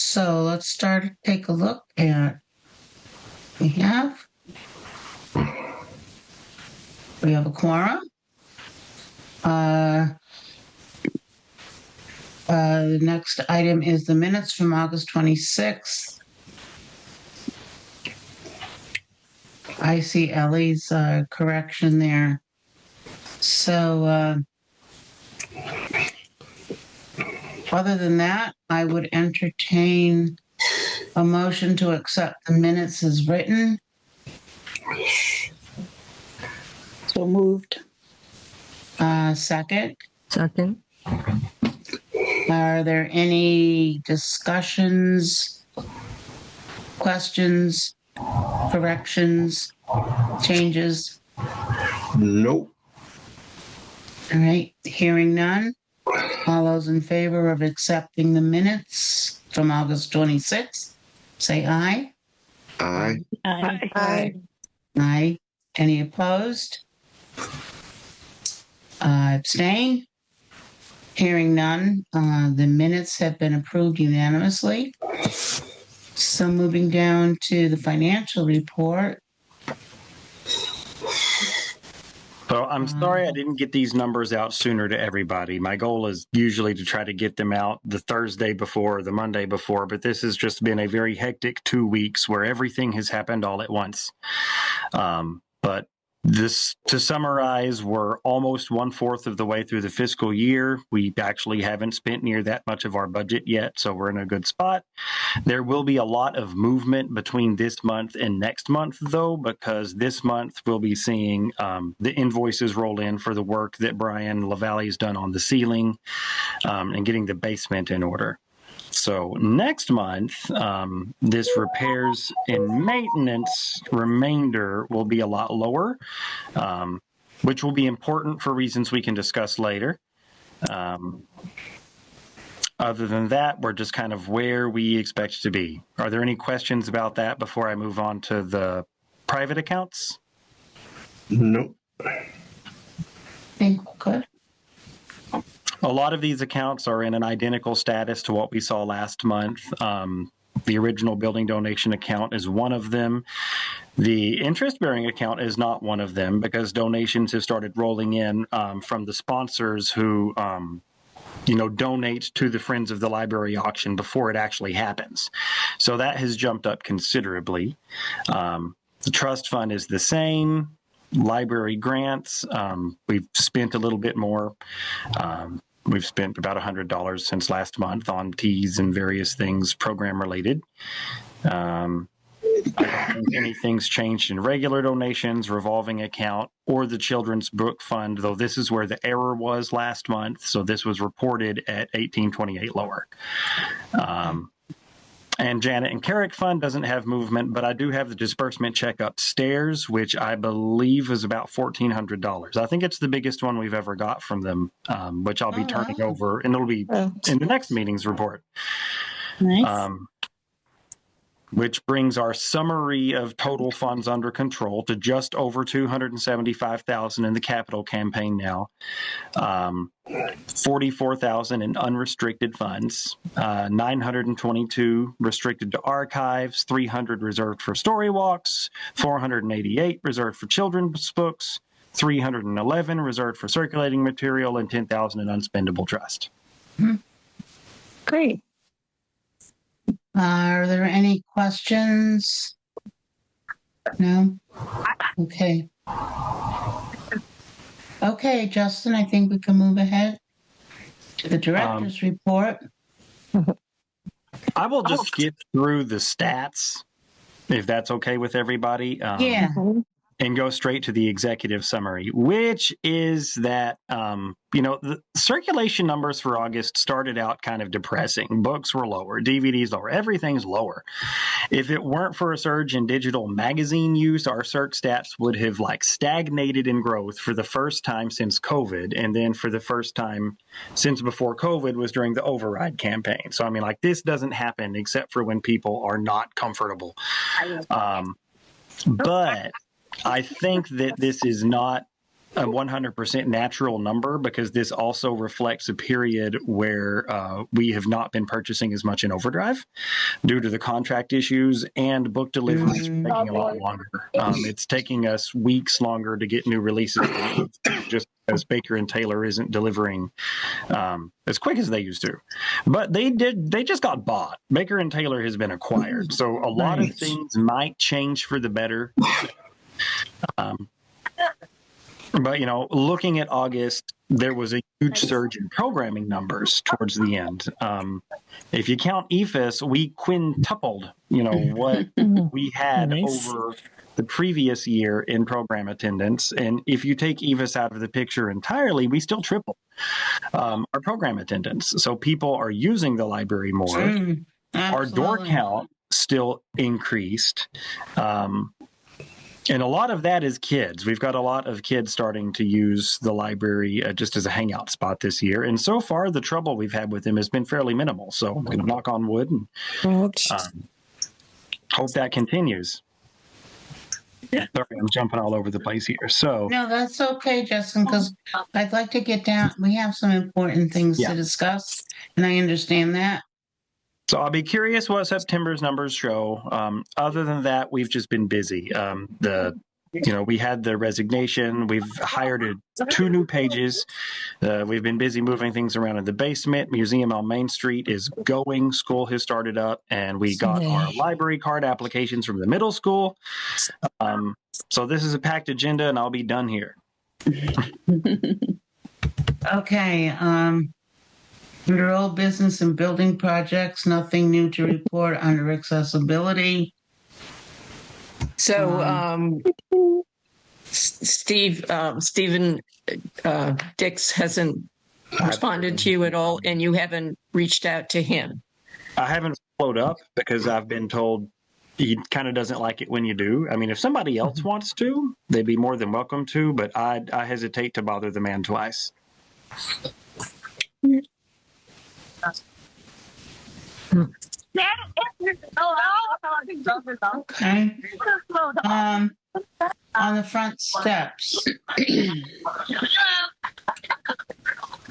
So let's take a look at, we have a quorum. The next item is the minutes from August 26th. I see Ellie's correction there. So other than that, I would entertain a motion to accept the minutes as written. So moved. Second. Second. Are there any discussions, questions, corrections, changes? Nope. All right, hearing none. All those in favor of accepting the minutes from August 26th, say aye. Aye. Aye. Aye. Aye. Any opposed? Abstain? Hearing none, the minutes have been approved unanimously. So moving down to the financial report. So I'm sorry I didn't get these numbers out sooner to everybody. My goal is usually to try to get them out the Thursday before, the Monday before, but this has just been a very hectic 2 weeks where everything has happened all at once. But this, to summarize, we're almost 1/4 of the way through the fiscal year. We actually haven't spent near that much of our budget yet, so we're in a good spot. There will be a lot of movement between this month and next month, though, because this month we'll be seeing the invoices roll in for the work that Brian LaValle has done on the ceiling and getting the basement in order. So next month, this repairs and maintenance remainder will be a lot lower, which will be important for reasons we can discuss later. Other than that, we're just kind of where we expect to be. Are there any questions about that before I move on to the private accounts? Nope. I think we're good. A lot of these accounts are in an identical status to what we saw last month. The original building donation account is one of them. The interest-bearing account is not one of them because donations have started rolling in from the sponsors who donate to the Friends of the Library auction before it actually happens. So that has jumped up considerably. The trust fund is the same. Library grants, we've spent a little bit more. We've spent about $100 since last month on teas and various things program related. I don't think anything's changed in regular donations, revolving account, or the children's book fund, though this is where the error was last month. So this was reported at 1828 lower. And Janet and Carrick Fund doesn't have movement, but I do have the disbursement check upstairs, which I believe is about $1,400. I think it's the biggest one we've ever got from them, which I'll be turning over, and it'll be in the next meeting's report. Nice. Which brings our summary of total funds under control to just over $275,000 in the capital campaign now, $44,000 in unrestricted funds, $922 restricted to archives, $300 reserved for story walks, $488 reserved for children's books, $311 reserved for circulating material, and $10,000 in unspendable trust. Great. Are there any questions? No? Okay. Okay, Justin, I think we can move ahead to the director's report. I will just skip through the stats, if that's okay with everybody. Yeah. And go straight to the executive summary, which is that, the circulation numbers for August started out kind of depressing. Books were lower, DVDs lower, everything's lower. If it weren't for a surge in digital magazine use, our circ stats would have stagnated in growth for the first time since COVID. And then for the first time since before COVID was during the override campaign. So, this doesn't happen except for when people are not comfortable. But I think that this is not a 100% natural number because this also reflects a period where we have not been purchasing as much in overdrive due to the contract issues, and book deliveries are taking a lot longer. It's taking us weeks longer to get new releases just because Baker and Taylor isn't delivering as quick as they used to. But they just got bought. Baker and Taylor has been acquired. So a lot of things might change for the better. But, looking at August, there was a huge surge in programming numbers towards the end. If you count EFIS, we quintupled, what we had over the previous year in program attendance. And if you take EFIS out of the picture entirely, we still tripled our program attendance. So people are using the library more. Our door count still increased. And a lot of that is kids. We've got a lot of kids starting to use the library just as a hangout spot this year. And so far, the trouble we've had with them has been fairly minimal. So I'm going to knock on wood and hope that continues. Sorry, I'm jumping all over the place here. So no, that's okay, Justin, because I'd like to get down. We have some important things to discuss, and I understand that. So I'll be curious what September's numbers show. Other than that, we've just been busy. We had the resignation. We've hired 2 new pages. We've been busy moving things around in the basement. Museum on Main Street is going. School has started up, and we got our library card applications from the middle school. So this is a packed agenda, and I'll be done here. Okay. Under old business and building projects, nothing new to report under accessibility. So, Stephen Dix hasn't responded to you at all, and you haven't reached out to him. I haven't followed up because I've been told he kind of doesn't like it when you do. I mean, if somebody else wants to, they'd be more than welcome to, but I hesitate to bother the man twice. Okay. On the front steps,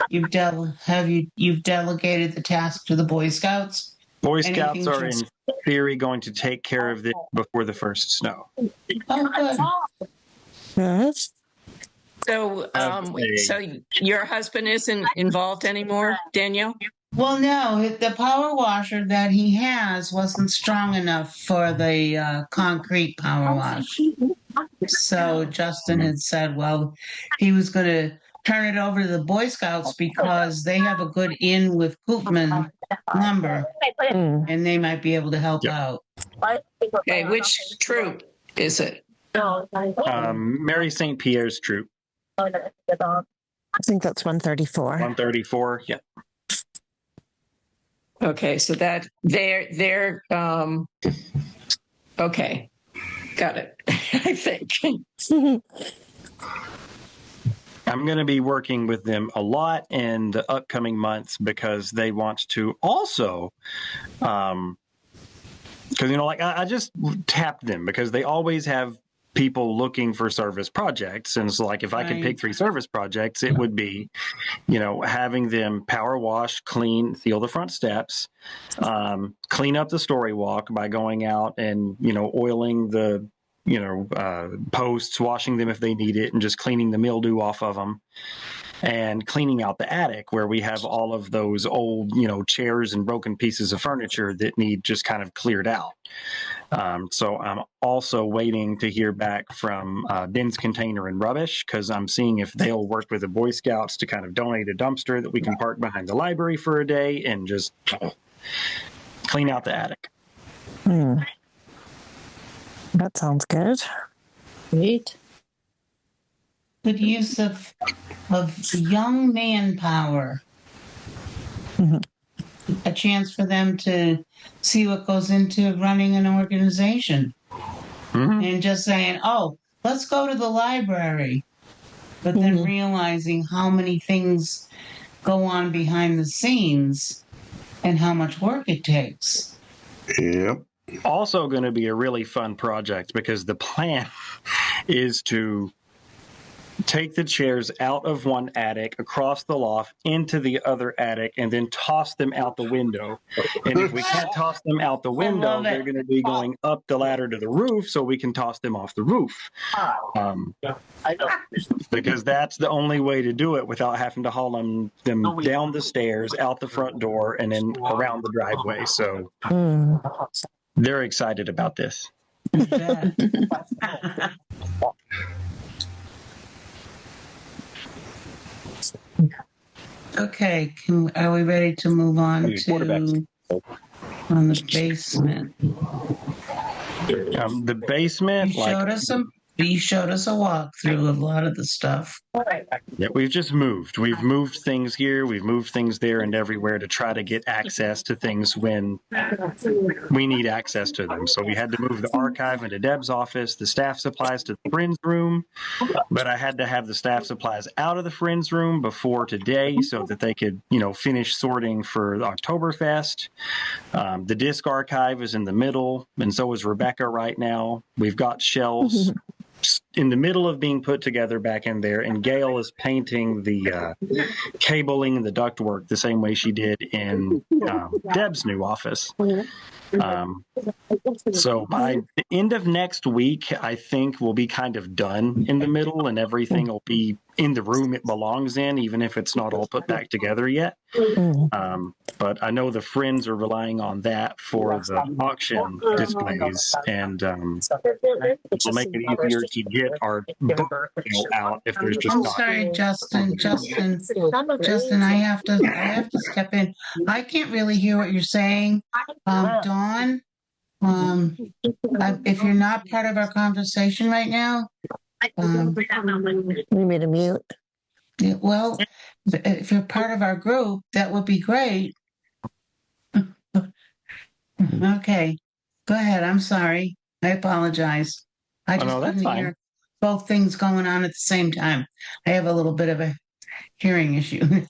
you've delegated the task to the Boy Scouts. Boy Scouts are in theory going to take care of this before the first snow. Oh, good. Yes. So, so your husband isn't involved anymore, Danielle? Well, no, the power washer that he has wasn't strong enough for the concrete power wash. So Justin had said, well, he was going to turn it over to the Boy Scouts because they have a good in with Koopman lumber, and they might be able to help out. Okay, which troop is it? Mary St. Pierre's troop. I think that's 134. 134, yeah. Okay, so that they're okay. Got it. I think. I'm going to be working with them a lot in the upcoming months because they want to also, because, I just tapped them because they always have people looking for service projects. And so if I could pick 3 service projects, it would be, having them power wash, clean, seal the front steps, clean up the story walk by going out and, oiling the, posts, washing them if they need it, and just cleaning the mildew off of them, and cleaning out the attic where we have all of those old, chairs and broken pieces of furniture that need just kind of cleared out. So I'm also waiting to hear back from Bins Container and Rubbish because I'm seeing if they'll work with the Boy Scouts to kind of donate a dumpster that we can park behind the library for a day and just clean out the attic. That sounds good. Great. Good use of young manpower. A chance for them to see what goes into running an organization. And just saying, oh, let's go to the library. But then realizing how many things go on behind the scenes and how much work it takes. Yep. Also going to be a really fun project because the plan is to take the chairs out of one attic, across the loft, into the other attic, and then toss them out the window. And if we can't toss them out the window, love it. they're going to be going up the ladder to the roof, so we can toss them off the roof. Because that's the only way to do it without having to haul them down the stairs, out the front door, and then around the driveway. So they're excited about this. Okay, are we ready to move on to on the basement? The basement, You showed us a walkthrough of a lot of the stuff. Yeah, we've just moved. We've moved things here. We've moved things there and everywhere to try to get access to things when we need access to them. So we had to move the archive into Deb's office, the staff supplies to the friends room, but I had to have the staff supplies out of the friends room before today so that they could, finish sorting for the Oktoberfest. The disc archive is in the middle, and so is Rebecca right now. We've got shelves in the middle of being put together back in there, and Gail is painting the cabling and the ductwork the same way she did in Deb's new office. So by the end of next week, I think we'll be kind of done in the middle, and everything will be in the room it belongs in, even if it's not all put back together yet. But I know the friends are relying on that for the auction displays, and it'll make it easier to get our book out if there's just I'm not. sorry, Justin, I have to step in. I can't really hear what you're saying. Dawn, if you're not part of our conversation right now, We made a mute. well, if you're part of our group, that would be great. Okay, go ahead. I'm sorry. I apologize. I just no, that's couldn't fine. hear both things going on at the same time. I have a little bit of a hearing issue.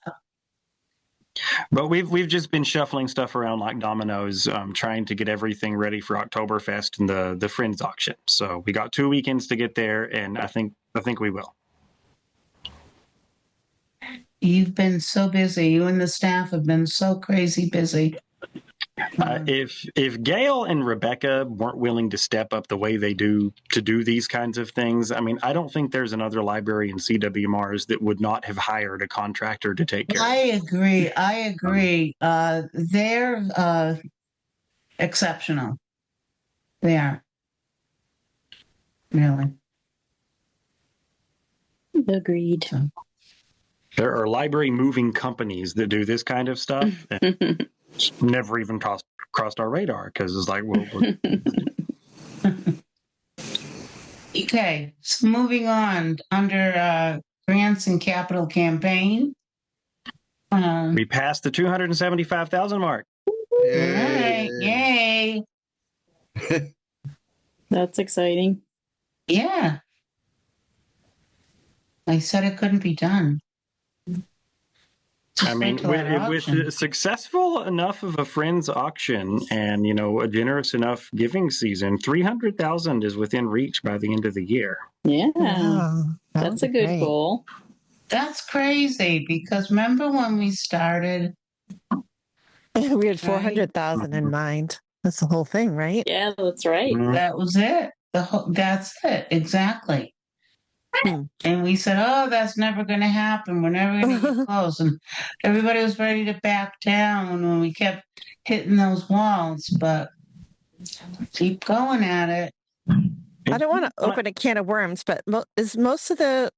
But we've just been shuffling stuff around like dominoes, trying to get everything ready for Oktoberfest and the Friends auction. So we got 2 weekends to get there, and I think we will. You've been so busy. You and the staff have been so crazy busy. If Gail and Rebecca weren't willing to step up the way they do to do these kinds of things, I mean, I don't think there's another library in CWMRs that would not have hired a contractor to take care of it. I agree. They're exceptional. They are. Really. Agreed. There are library moving companies that do this kind of stuff. And it's never even crossed our radar because it's like, Okay, so moving on under grants and capital campaign. We passed the 275,000 mark. Yay! Yay! That's exciting. Yeah. I said it couldn't be done. I mean, it was successful enough of a friends auction and, a generous enough giving season. 300,000 is within reach by the end of the year. Yeah. Wow, That's a good goal. That's crazy because remember when we started? We had 400,000 in mind. That's the whole thing, right? Yeah, that's right. That was it. That's it. Exactly. And we said, oh, that's never going to happen. We're never going to get close. And everybody was ready to back down when we kept hitting those walls, but keep going at it. I don't want to open a can of worms, but is most of the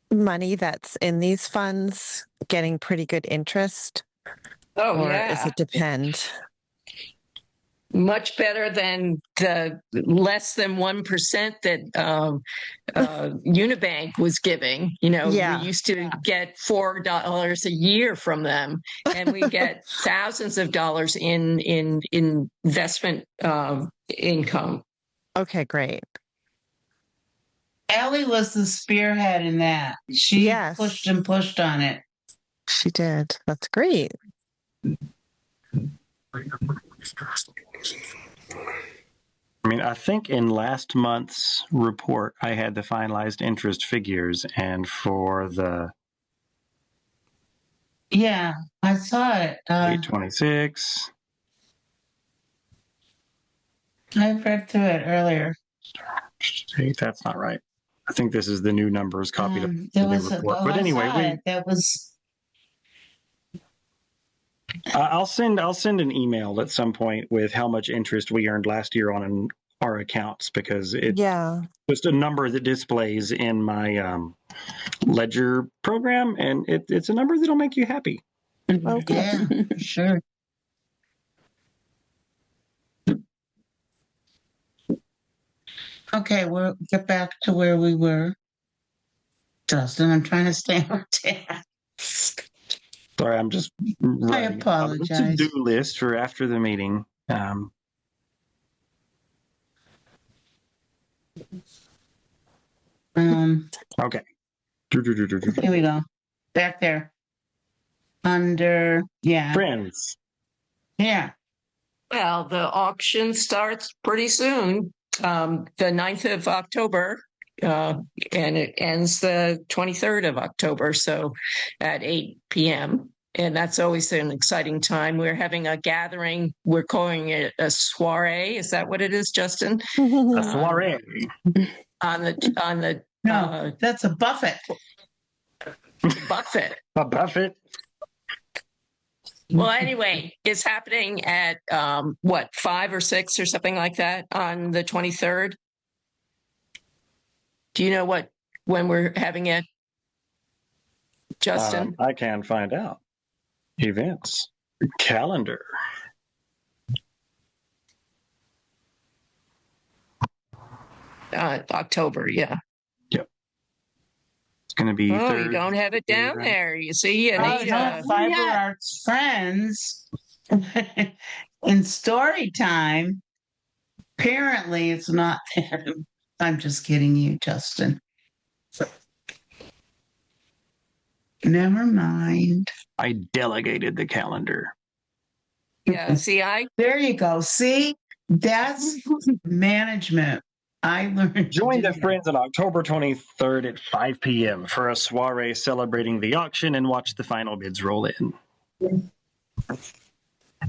money that's in these funds getting pretty good interest? Oh, or yeah. does it depend? Much better than the less than 1% that Unibank was giving. We used to get $4 a year from them, and we get thousands of dollars in investment income. Okay, great. Allie was the spearhead in that. She pushed and pushed on it. She did. That's great. I mean, I think in last month's report, I had the finalized interest figures, and for the Yeah, I saw it. 826, I read through it earlier. hey, that's not right. I think this is the new numbers copied up There in the was report. oh, But I anyway, saw it. That was I'll send an email at some point with how much interest we earned last year on our accounts, because it's just a number that displays in my ledger program, and it's a number that'll make you happy. Oh, good. yeah, for sure. Okay, we'll get back to where we were. Justin, I'm trying to stay on task. Sorry, I'm just writing apologize. a to-do list for after the meeting. Okay. Here we go. Back there. Under, Friends. Yeah. Well, the auction starts pretty soon, the 9th of October, and it ends the 23rd of October, so at 8 p.m. And that's always an exciting time. We're having a gathering. We're calling it a soiree. Is that what it is, Justin? A soiree. On the No, that's a buffet. Buffet. A buffet. Well, anyway, it's happening at 5 or 6 or something like that on the 23rd. Do you know when we're having it, Justin? I can find out. Events calendar. October, yeah. Yep. It's going to be. Oh, you don't have it down there. You see, Fiber Arts Friends in story time. Apparently, it's not there. I'm just kidding you, Justin. Never mind. I delegated the calendar. Yeah, see, There you go. See, that's management. I learned. Join the friends on October 23rd at 5 p.m. for a soiree celebrating the auction and watch the final bids roll in.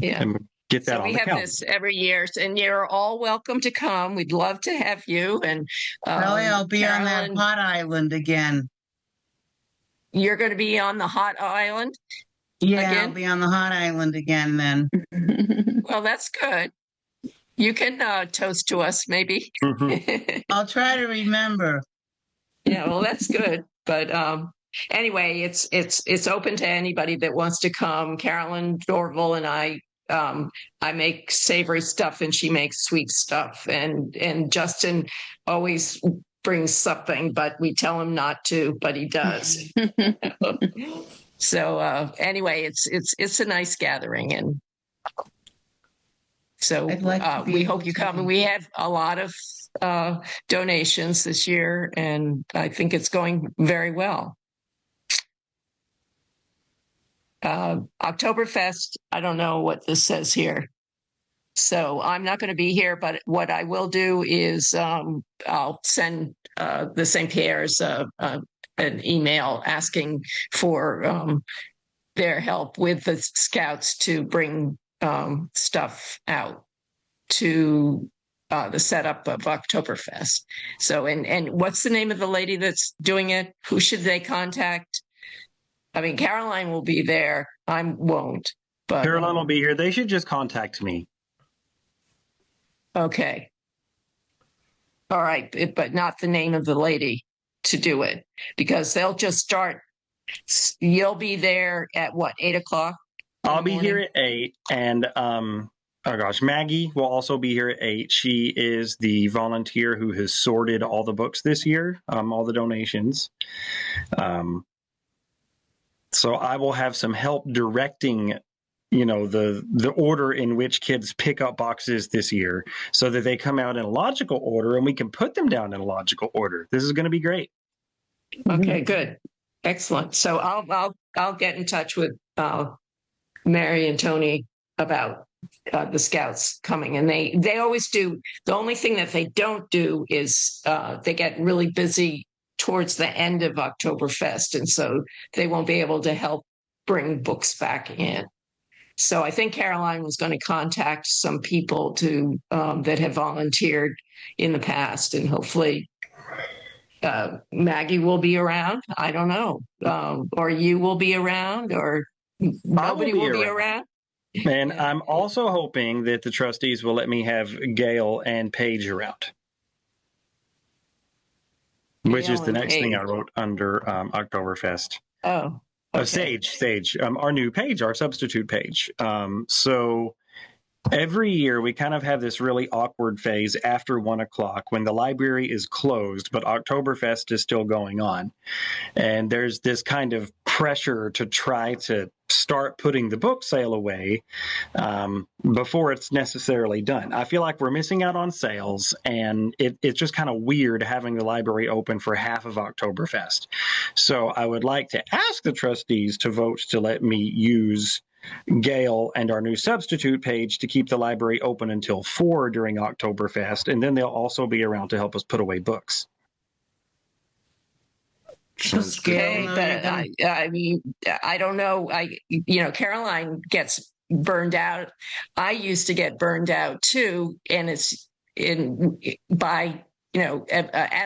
Yeah. And get that on the calendar. We have this every year, and you're all welcome to come. We'd love to have you. And I'll be on that hot island again. You're going to be on the hot island? Yeah, again? I'll be on the hot island again then. Well, that's good. You can toast to us, maybe. Mm-hmm. I'll try to remember. Yeah, well, that's good. But anyway, it's open to anybody that wants to come. Carolyn Dorval and I make savory stuff, and she makes sweet stuff. And Justin always brings something, but we tell him not to, but he does. So anyway, it's a nice gathering, and so we hope you come. And we have a lot of donations this year, and I think it's going very well. Oktoberfest, I don't know what this says here. So I'm not going to be here, but what I will do is I'll send the St. Pierre's an email asking for their help with the scouts to bring stuff out to the setup of Oktoberfest. So, and what's the name of the lady that's doing it? Who should they contact? I mean, Caroline will be there. I won't. But Caroline will be here. They should just contact me. Okay. All right, but not the name of the lady to do it, because they'll just start. You'll be there at what, 8 o'clock? I'll be here at 8, and oh gosh, Maggie will also be here at 8. She is the volunteer who has sorted all the books this year, all the donations. So I will have some help directing, the order in which kids pick up boxes this year, so that they come out in a logical order and we can put them down in a logical order. This is going to be great. Okay, good. Excellent. So I'll get in touch with Mary and Tony about the Scouts coming, and they always do. The only thing that they don't do is they get really busy towards the end of Oktoberfest, and so they won't be able to help bring books back in. So I think Caroline was going to contact some people that have volunteered in the past, and hopefully Maggie will be around. I don't know, or you will be around, or nobody will be around. And I'm also hoping that the trustees will let me have Gail and Paige around, which is the next thing I wrote under Oktoberfest. Oh. Okay. Sage, our new page, our substitute page. So every year we kind of have this really awkward phase after 1 o'clock when the library is closed, but Oktoberfest is still going on. And there's this kind of pressure to try to start putting the book sale away before it's necessarily done. I feel like we're missing out on sales, and it's just kind of weird having the library open for half of Oktoberfest. So I would like to ask the trustees to vote to let me use Gail and our new substitute page to keep the library open until 4 during Oktoberfest, and then they'll also be around to help us put away books. Okay, but I mean, I don't know. Caroline gets burned out. I used to get burned out too, and it's at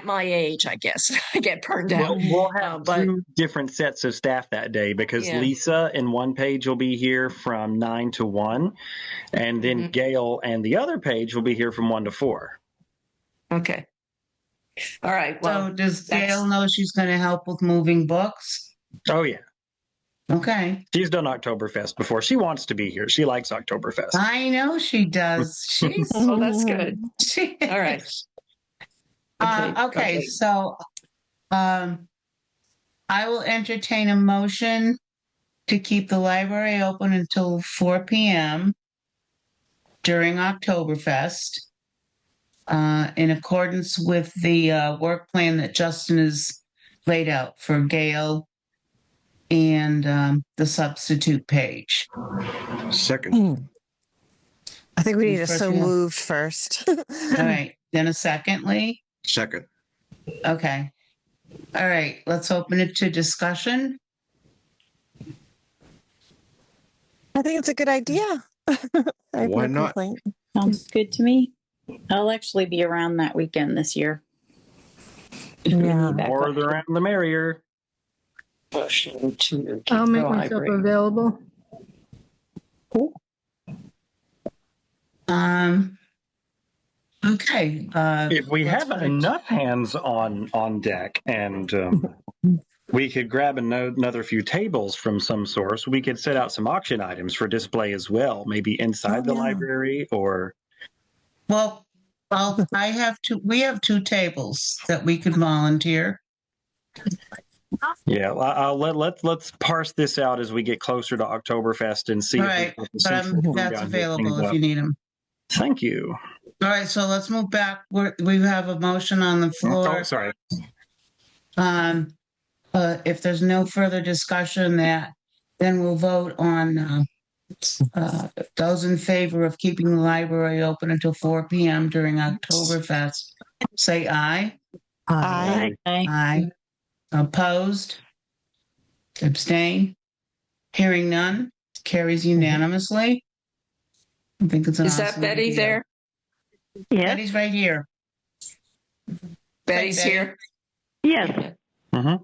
my age, I guess I get burned out. We'll have two different sets of staff that day because Lisa in one page will be here from 9 to 1, and then Gail and the other page will be here from 1 to 4. Okay. All right. Well, so does Gail know she's going to help with moving books? Oh, yeah. Okay. She's done Oktoberfest before. She wants to be here. She likes Oktoberfest. I know she does. She's well, that's good. All right. Okay. So I will entertain a motion to keep the library open until 4 p.m. during Oktoberfest. In accordance with the work plan that Justin has laid out for Gail and the substitute page. Second. I think we need a so moved first. All right. Then a second, Lee? Second. Okay. All right. Let's open it to discussion. I think it's a good idea. Why not? Sounds good to me. I'll actually be around that weekend this year. Yeah. More around the merrier. I'll make myself available. Cool. Okay. If we have enough hands on deck and we could grab another few tables from some source, we could set out some auction items for display as well, maybe inside the library or... Well, we have 2 tables that we could volunteer. Yeah, let's parse this out as we get closer to Oktoberfest and see. Right, but that's available if you need them. Thank you. All right, so let's move back. We have a motion on the floor. Oh, sorry. If there's no further discussion, then we'll vote on those in favor of keeping the library open until 4 p.m. during Oktoberfest. Say aye. Aye. Aye. Opposed? Abstain? Hearing none? Carries unanimously. I think it's an Is that Betty there? Yeah. Betty's right here. Betty's here? Yes. Mm-hmm.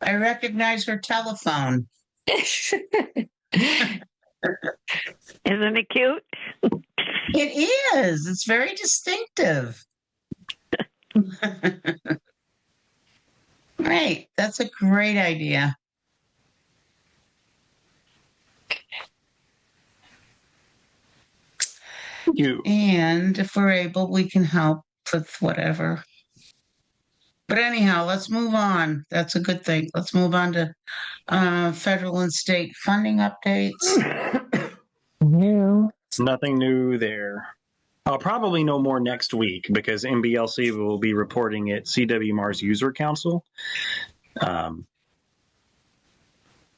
I recognize her telephone. Isn't it cute? It is. It's very distinctive. Right. That's a great idea. And if we're able, we can help with whatever. But anyhow, let's move on. That's a good thing. Let's move on to federal and state funding updates. Nothing new there. I'll probably know more next week because MBLC will be reporting at CWMAR's User Council.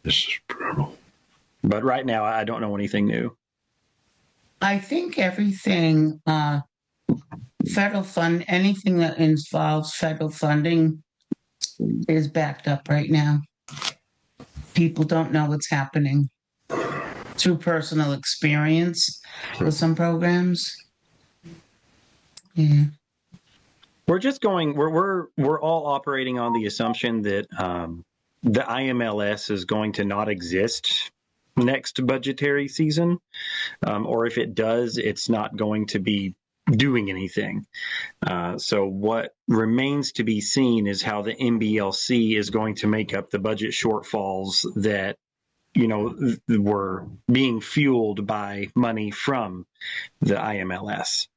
This is brutal. But right now, I don't know anything new. I think everything, federal fund, anything that involves federal funding is backed up right now. People don't know what's happening through personal experience with some programs. Yeah. We're just going. We're all operating on the assumption that the IMLS is going to not exist next budgetary season, or if it does, it's not going to be doing anything. So what remains to be seen is how the MBLC is going to make up the budget shortfalls that were being fueled by money from the IMLS.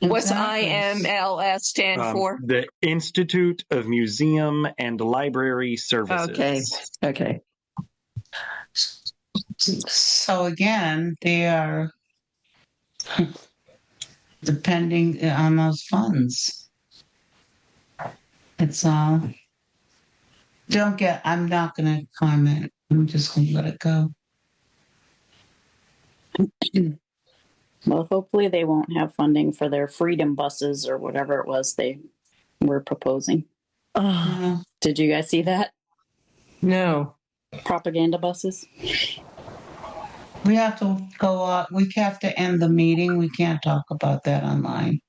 What's IMLS stand for? The Institute of Museum and Library Services. Okay. So again, they are depending on those funds. It's all. I'm not going to comment. I'm just going to let it go. Well, hopefully they won't have funding for their freedom buses or whatever it was they were proposing. Did you guys see that? No. Propaganda buses? We have to go on. We have to end the meeting. We can't talk about that online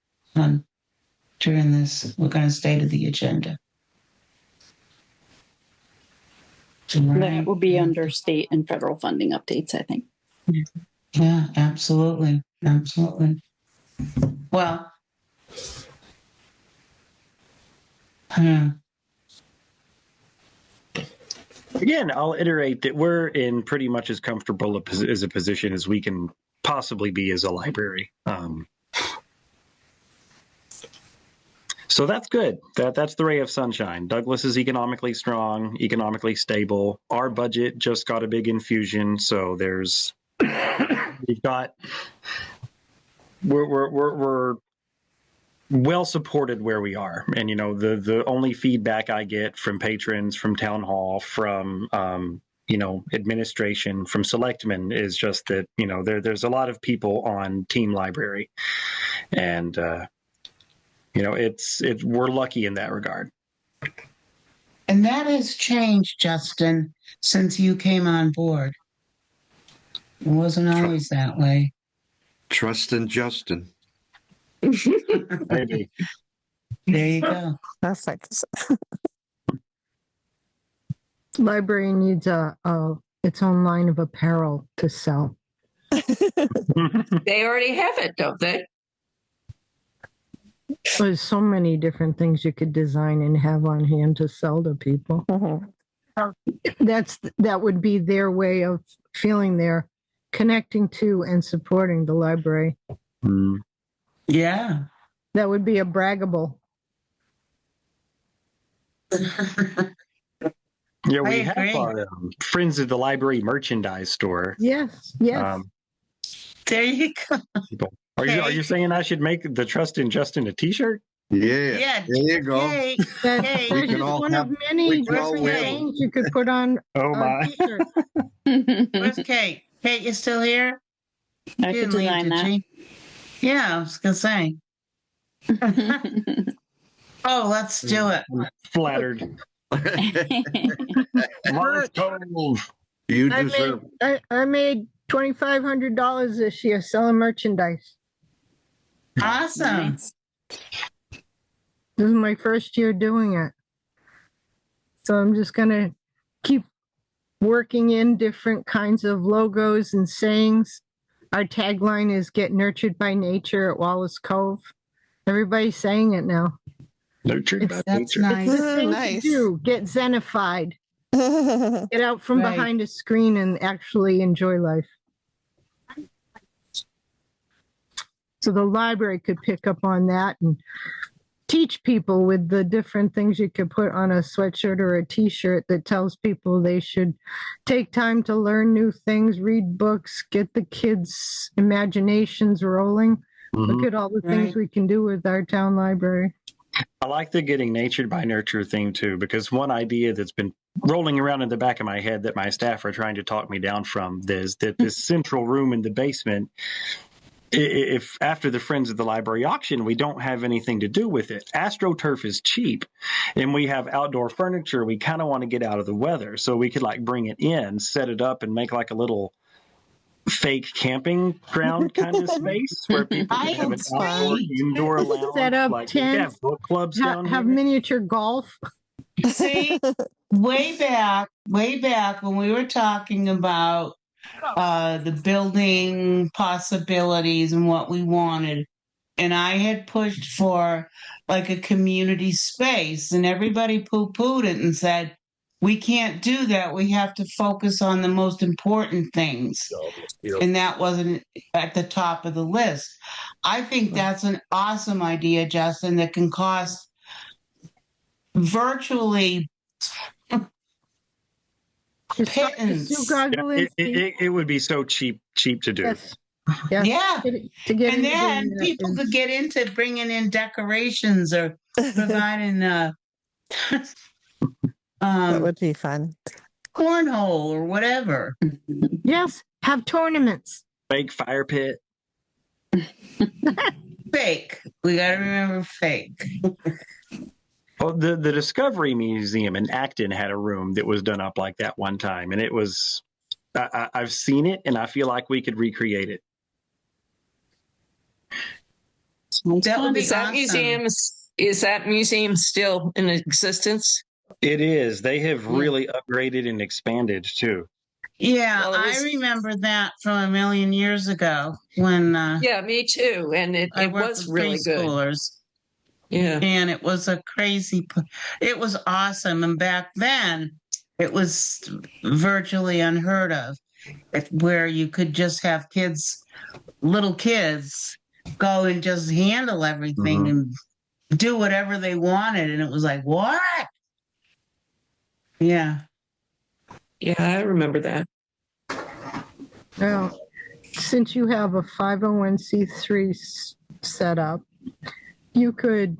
during this. We're going to stay to the agenda. That will be under state and federal funding updates, I think. Yeah, absolutely. Absolutely. Well, again, I'll iterate that we're in pretty much as comfortable a position as we can possibly be as a library. So that's good. That's the ray of sunshine. Douglas is economically strong, economically stable. Our budget just got a big infusion, so we're well supported where we are. And the only feedback I get from patrons, from town hall, from administration, from selectmen is just that there's a lot of people on Team Library, and we're lucky in that regard. And that has changed, Justin, since you came on board. It wasn't always that way. Trust in Justin. Maybe. There you go. That's like Library needs its own line of apparel to sell. They already have it, don't they? There's so many different things you could design and have on hand to sell to people. That would be their way of feeling they're connecting to and supporting the library. Yeah. That would be a braggable. Yeah, we have our Friends of the Library merchandise store. Yes. There you go. Are you saying I should make the Trust in Justin a T-shirt? Yeah. There you go. Hey, we can all one of many different things you could put on a T-shirt. Where's Kate? Kate, you still here? I could design that. Yeah, I was gonna say. Oh, let's do it. Flattered. You deserve. I made $2,500 this year selling merchandise. Awesome. Nice. This is my first year doing it. So I'm just going to keep working in different kinds of logos and sayings. Our tagline is "Get nurtured by nature at Wallace Cove." Everybody's saying it now. Nurtured by nature. Nice. It's the thing to do. Get zenified. Get out from behind a screen and actually enjoy life. So the library could pick up on that and teach people with the different things you could put on a sweatshirt or a T-shirt that tells people they should take time to learn new things, read books, get the kids' imaginations rolling. Look at all the things we can do with our town library. I like the getting natured by nurture theme too, because one idea that's been rolling around in the back of my head that my staff are trying to talk me down from is that this central room in the basement if after the Friends of the Library auction, we don't have anything to do with it. AstroTurf is cheap and we have outdoor furniture. We kind of want to get out of the weather. So we could like bring it in, set it up and make like a little fake camping ground kind of space where people can have an outdoor, indoor lounge. Set up like tents, we have book clubs down have here. miniature golf. See, way back when we were talking about the building possibilities and what we wanted, and I had pushed for like a community space, and everybody poo-pooed it and said, we can't do that. We have to focus on the most important things. And that wasn't at the top of the list. I think that's an awesome idea, Justin, that can cost virtually pittance. It would be so cheap to do. Yes. Yes. Yeah. And then people could get into bringing in decorations or providing that would be fun. Cornhole or whatever. Yes. Have tournaments. Fake fire pit. Fake. We got to remember fake. Well, the Discovery Museum in Acton had a room that was done up like that one time, and it was. I've seen it, and I feel like we could recreate it. That would be is that awesome. Is that museum still in existence? It is. They have really upgraded and expanded too. Yeah, well, I remember that from a million years ago when. Yeah, me too, and it was really good. Yeah. And it was it was awesome. And back then, it was virtually unheard of, where you could just have little kids, go and just handle everything and do whatever they wanted. And it was like, what? Yeah. Yeah, I remember that. Now, since you have a 501c3 set up, you could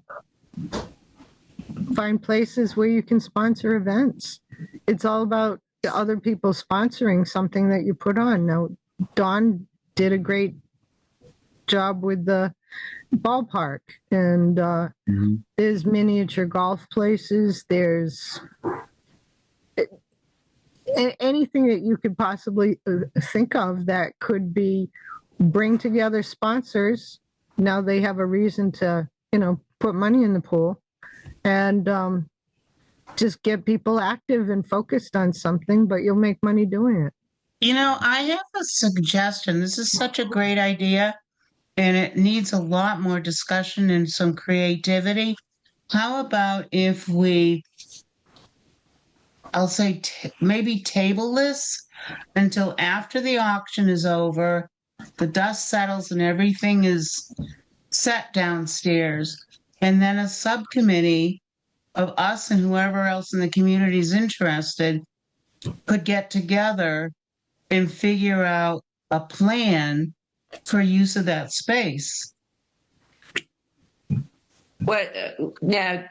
find places where you can sponsor events. It's all about the other people sponsoring something that you put on. Now, Dawn did a great job with the ballpark, and there's miniature golf places. There's anything that you could possibly think of that could bring together sponsors. Now they have a reason to, put money in the pool and just get people active and focused on something, but you'll make money doing it. I have a suggestion. This is such a great idea, and it needs a lot more discussion and some creativity. How about if I'll say maybe table this until after the auction is over, the dust settles and everything is set downstairs, and then a subcommittee of us and whoever else in the community is interested could get together and figure out a plan for use of that space. What now,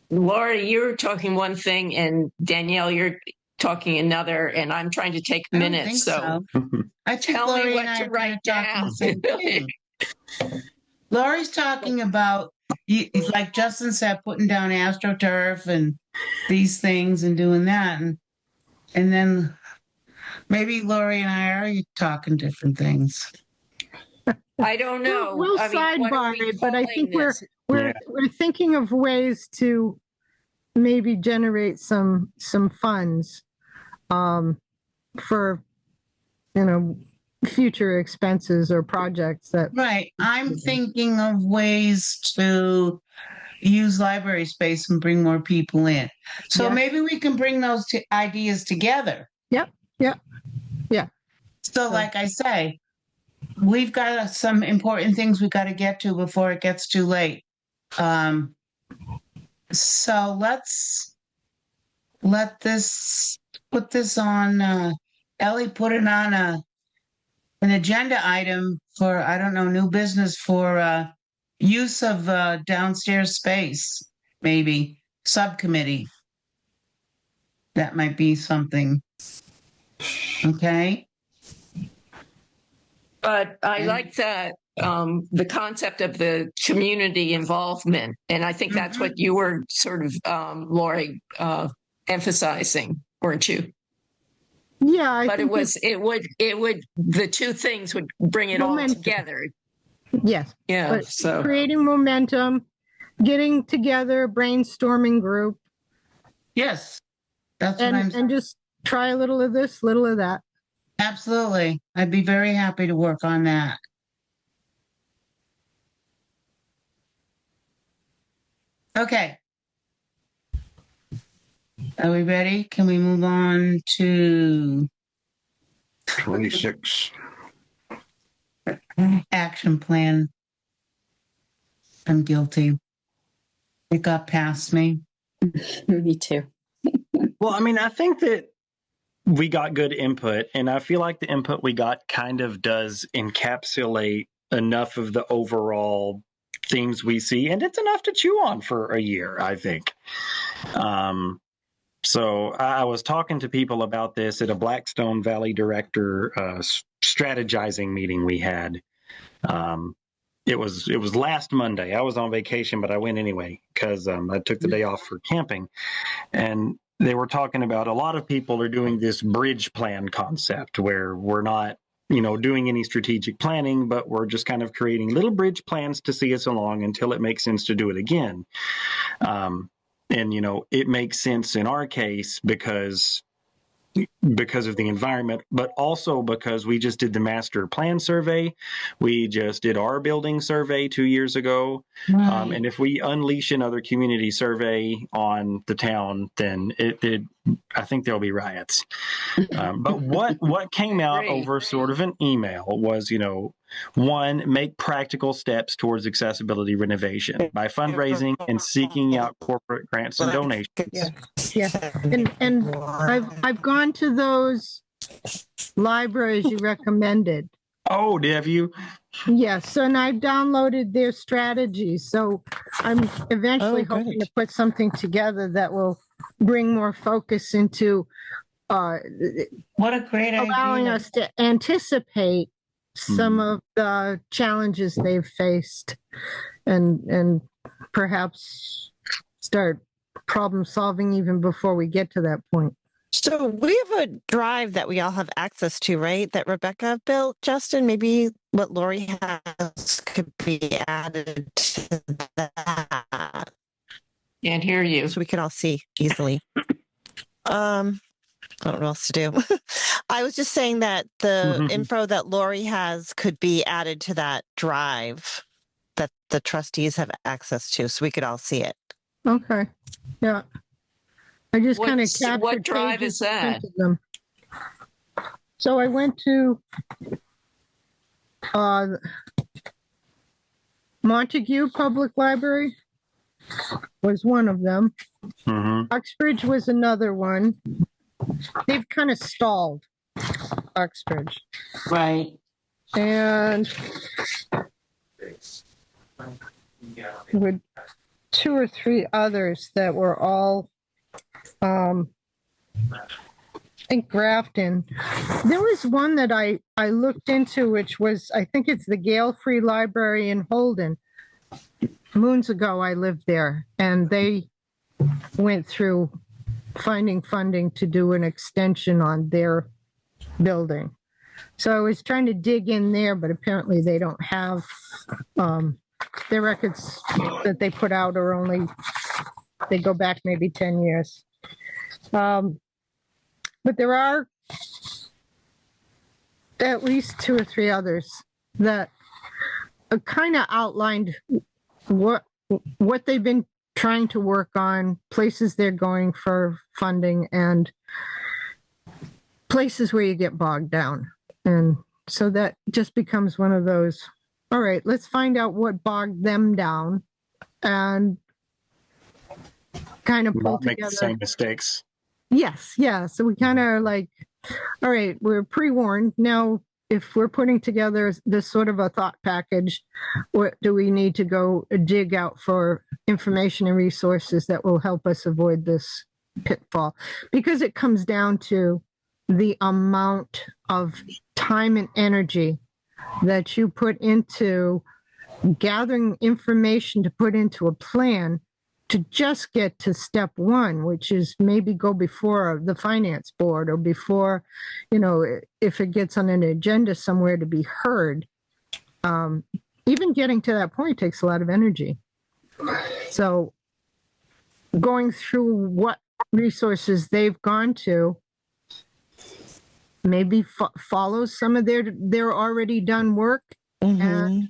Laura, you're talking one thing, and Danielle, you're talking another, and I'm trying to take minutes. So I think tell Lori me what to write down. Lori's talking about, like Justin said, putting down AstroTurf and these things and doing that, and then maybe Lori and I are talking different things. I don't know. We'll sidebar it, but I think we're thinking of ways to maybe generate some funds for future expenses or projects that. Right. I'm thinking of ways to use library space and bring more people in. So maybe we can bring those ideas together. Yep. So like I say, we've got some important things we've got to get to before it gets too late. So let's put this on, Ellie, put it on an agenda item for, I don't know, new business for use of downstairs space, maybe subcommittee. That might be something. Okay. But I like that the concept of the community involvement, and I think that's what you were sort of, Lori, emphasizing, weren't you? Yeah, but it would the two things would bring it all together. Yes. Yeah. But so creating momentum, getting together, a brainstorming group. Yes, that's what I'm saying. And just try a little of this, little of that. Absolutely. I'd be very happy to work on that. Okay. Are we ready? Can we move on to 26. action plan? I'm guilty. It got past me. Me too. Well, I mean, I think that we got good input, and I feel like the input we got kind of does encapsulate enough of the overall themes we see, and it's enough to chew on for a year, I think. So I was talking to people about this at a Blackstone Valley director strategizing meeting we had. It was last Monday. I was on vacation, but I went anyway because I took the day off for camping. And they were talking about a lot of people are doing this bridge plan concept where we're not, doing any strategic planning, but we're just kind of creating little bridge plans to see us along until it makes sense to do it again. And, it makes sense in our case because of the environment, but also because we just did the master plan survey. We just did our building survey 2 years ago. Right. And if we unleash another community survey on the town, then I think there'll be riots. But what came out over sort of an email was, one, make practical steps towards accessibility renovation by fundraising and seeking out corporate grants and donations. Yeah. And I've gone to those libraries you recommended. Oh, have you? Yes, and I've downloaded their strategies. So I'm eventually hoping to put something together that will bring more focus into what a great allowing idea. us to anticipate some of the challenges they've faced and perhaps start problem solving even before we get to that point. So we have a drive that we all have access to, right? That Rebecca built, Justin. Maybe what Lori has could be added to that. Can't hear you. So we can all see easily. I don't know what else to do. I was just saying that the info that Lori has could be added to that drive that the trustees have access to, so we could all see it. Okay. Yeah. I just kind of captured what drive pages is that? of them. So I went to Montague Public Library was one of them. Uxbridge was another one. They've kind of stalled, Uxbridge. Right. And with 2 or 3 others that were all, I think Grafton. There was one that I looked into, which was, I think it's the Gale Free Library in Holden. Moons ago, I lived there, and they went through finding funding to do an extension on their building. So I was trying to dig in there, but apparently they don't have their records that they put out are only, they go back maybe 10 years. But there are at least 2 or 3 others that kind of outlined what they've been trying to work on, places they're going for funding, and places where you get bogged down. And so that just becomes one of those, all right, let's find out what bogged them down and kind of pull Not make together. the same mistakes. Yes, yeah. So we kind of like, all right, we're pre-warned. Now, if we're putting together this sort of a thought package, what do we need to go dig out for information and resources that will help us avoid this pitfall? Because it comes down to the amount of time and energy that you put into gathering information to put into a plan to just get to step one, which is maybe go before the finance board or before, if it gets on an agenda somewhere to be heard. Even getting to that point takes a lot of energy. So going through what resources they've gone to, maybe follow some of their already done work and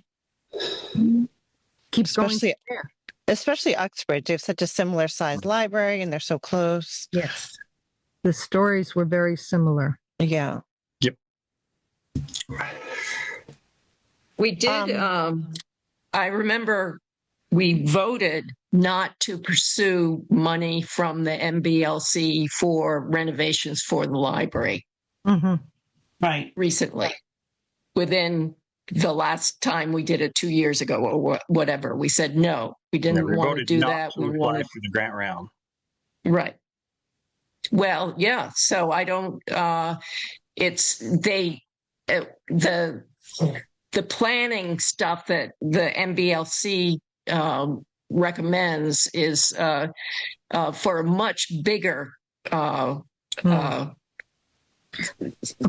keep going from there. Especially Uxbridge. They have such a similar sized library and they're so close. Yes. The stories were very similar. Yeah. Yep. We did. I remember we voted not to pursue money from the MBLC for renovations for the library. Right. Recently, within the last time we did it 2 years ago or whatever, we said no, we didn't want to do that. We wanted for the grant round. Right. Well, yeah. So I don't. The planning stuff that the MBLC recommends is for a much bigger a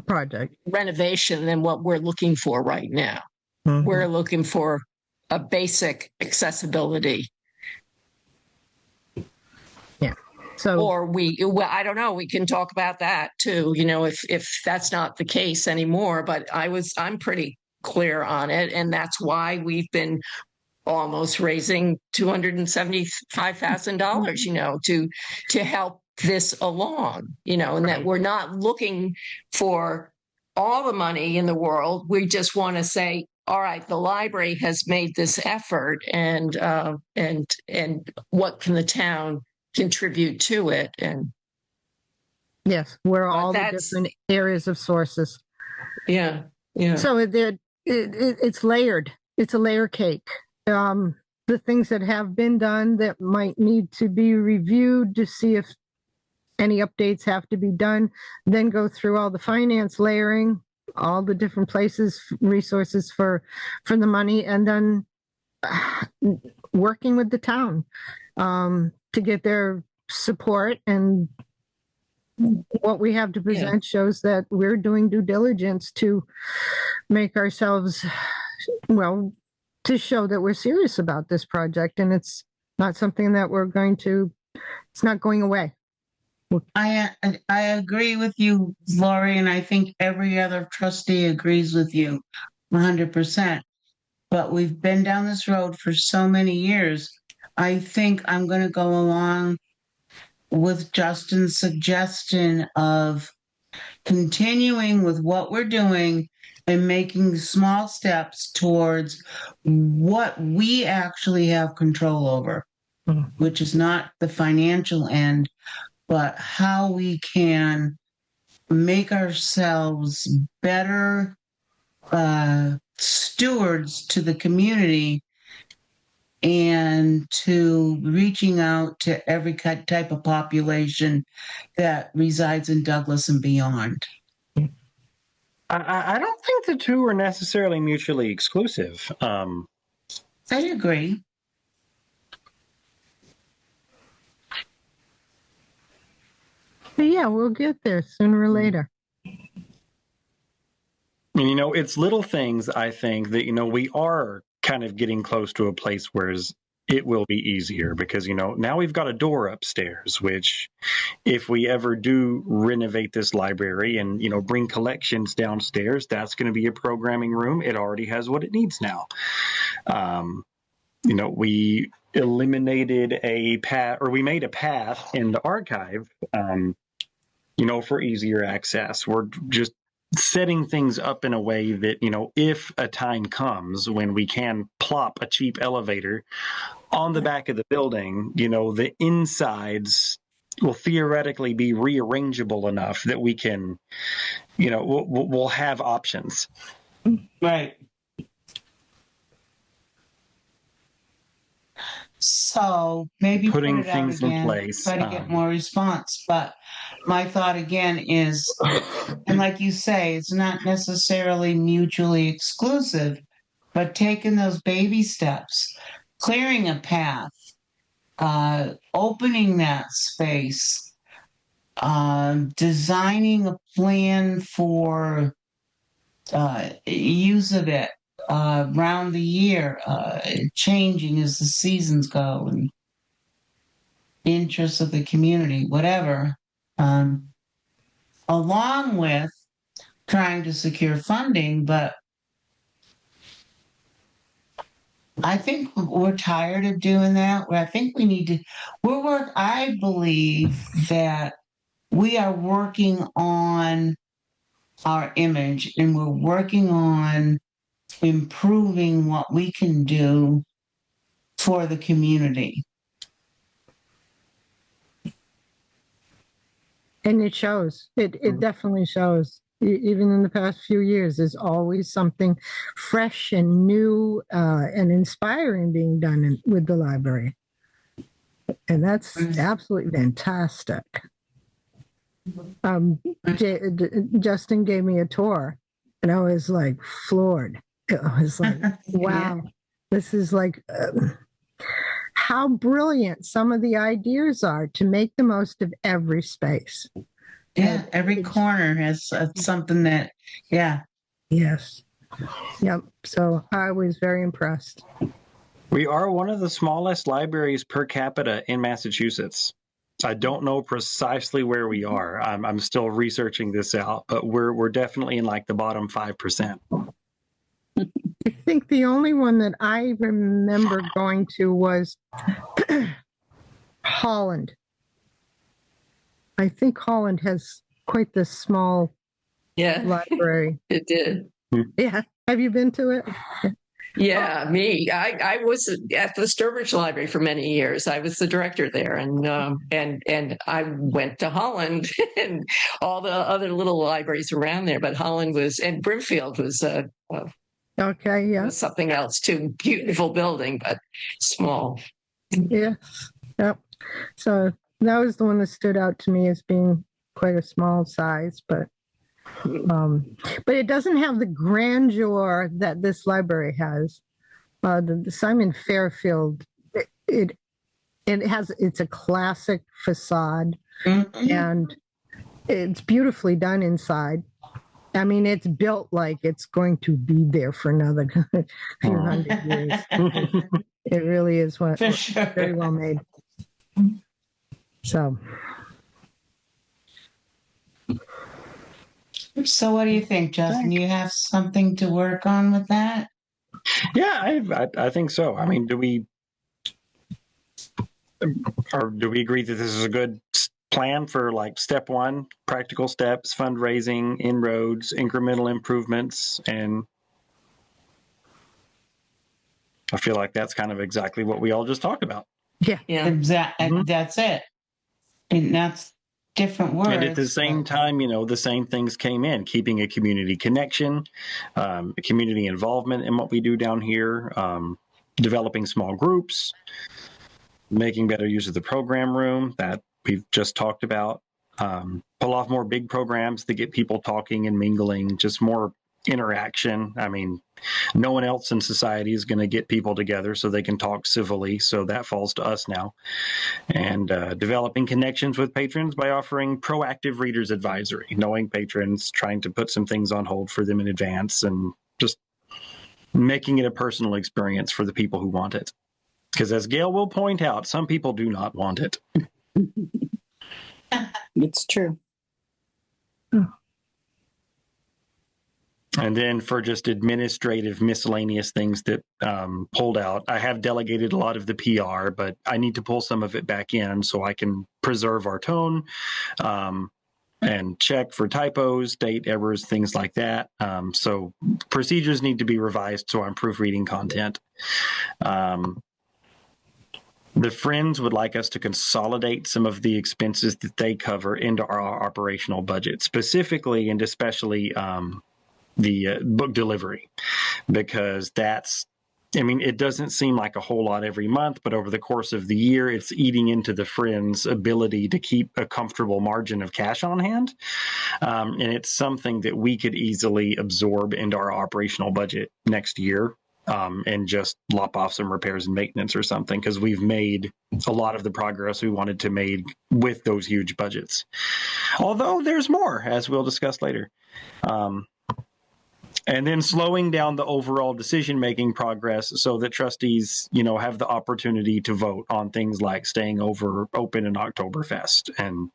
project renovation than what we're looking for right now. We're looking for a basic accessibility. Yeah. So, or I don't know. We can talk about that too. If that's not the case anymore. But I'm pretty clear on it, and that's why we've been almost raising $275,000. To help this along, and that we're not looking for all the money in the world. We just want to say, all right, the library has made this effort, and what can the town contribute to it? And yes, where all the different areas of sources. Yeah. So it's layered. It's a layer cake. The things that have been done that might need to be reviewed to see if any updates have to be done, then go through all the finance layering, all the different places, resources for the money, and then working with the town to get their support. And what we have to present shows that we're doing due diligence to make ourselves, to show that we're serious about this project, and it's not something that it's not going away. I agree with you, Lori, and I think every other trustee agrees with you 100%. But we've been down this road for so many years. I think I'm going to go along with Justin's suggestion of continuing with what we're doing and making small steps towards what we actually have control over, which is not the financial end, but how we can make ourselves better stewards to the community and to reaching out to every type of population that resides in Douglas and beyond. I don't think the two are necessarily mutually exclusive. I agree. But yeah, we'll get there sooner or later. And, it's little things, I think, that, we are kind of getting close to a place where it will be easier because, now we've got a door upstairs, which if we ever do renovate this library and, bring collections downstairs, that's going to be a programming room. It already has what it needs now. We eliminated a path, or we made a path in the archive, for easier access. We're just setting things up in a way that, if a time comes when we can plop a cheap elevator on the back of the building, the insides will theoretically be rearrangeable enough that we can, we'll have options. Right. So maybe Putting put it out things in again, place, try to get more response. But my thought again is, and like you say, it's not necessarily mutually exclusive, but taking those baby steps, clearing a path, opening that space, designing a plan for use of it around the year, changing as the seasons go and interests of the community, whatever, along with trying to secure funding. But I think we're tired of doing that. I think we need to, I believe that we are working on our image and we're working on improving what we can do for the community. And it shows. It definitely shows. Even in the past few years, there's always something fresh and new and inspiring being done with the library. And that's absolutely fantastic. Justin gave me a tour, and I was like floored. I was like, wow, this is like how brilliant some of the ideas are to make the most of every space. Yeah, every corner has something that, yeah. Yes. Yep. So I was very impressed. We are one of the smallest libraries per capita in Massachusetts. I don't know precisely where we are. I'm still researching this out, but we're definitely in like the bottom 5%. I think the only one that I remember going to was Holland. I think Holland has quite the small library. It did. Yeah. Have you been to it? Yeah, me. I was at the Sturbridge Library for many years. I was the director there, and I went to Holland and all the other little libraries around there. But Holland and Brimfield was okay, yeah, was something else too. Beautiful building, but small. Yes. Yep. So that was the one that stood out to me as being quite a small size, but it doesn't have the grandeur that this library has. The Simon Fairfield, it's a classic facade, and it's beautifully done inside. I mean, it's built like it's going to be there for another few hundred years. It really is very well made. So what do you think, Justin? You have something to work on with that? Yeah, I think so. I mean, do we agree that this is a good plan for like step one, practical steps, fundraising, inroads, incremental improvements, and I feel like that's kind of exactly what we all just talked about. Yeah. Exactly. That's it. And that's different words. And at the same time, the same things came in, keeping a community connection, community involvement in what we do down here, developing small groups, making better use of the program room that we've just talked about, pull off more big programs to get people talking and mingling, just more interaction. I mean, no one else in society is going to get people together so they can talk civilly. So that falls to us now. And developing connections with patrons by offering proactive readers advisory, knowing patrons, trying to put some things on hold for them in advance, and just making it a personal experience for the people who want it. Because as Gail will point out, some people do not want it. It's true. And then for just administrative miscellaneous things that pulled out, I have delegated a lot of the PR, but I need to pull some of it back in so I can preserve our tone and check for typos, date errors, things like that. So procedures need to be revised so I'm proofreading content. The Friends would like us to consolidate some of the expenses that they cover into our operational budget, specifically and especially the book delivery, because that's I mean, it doesn't seem like a whole lot every month, but over the course of the year, it's eating into the Friends' ability to keep a comfortable margin of cash on hand. And it's something that we could easily absorb into our operational budget next year, and just lop off some repairs and maintenance or something, because we've made a lot of the progress we wanted to make with those huge budgets. Although there's more, as we'll discuss later. And then slowing down the overall decision-making progress so that trustees, have the opportunity to vote on things like staying open in Oktoberfest and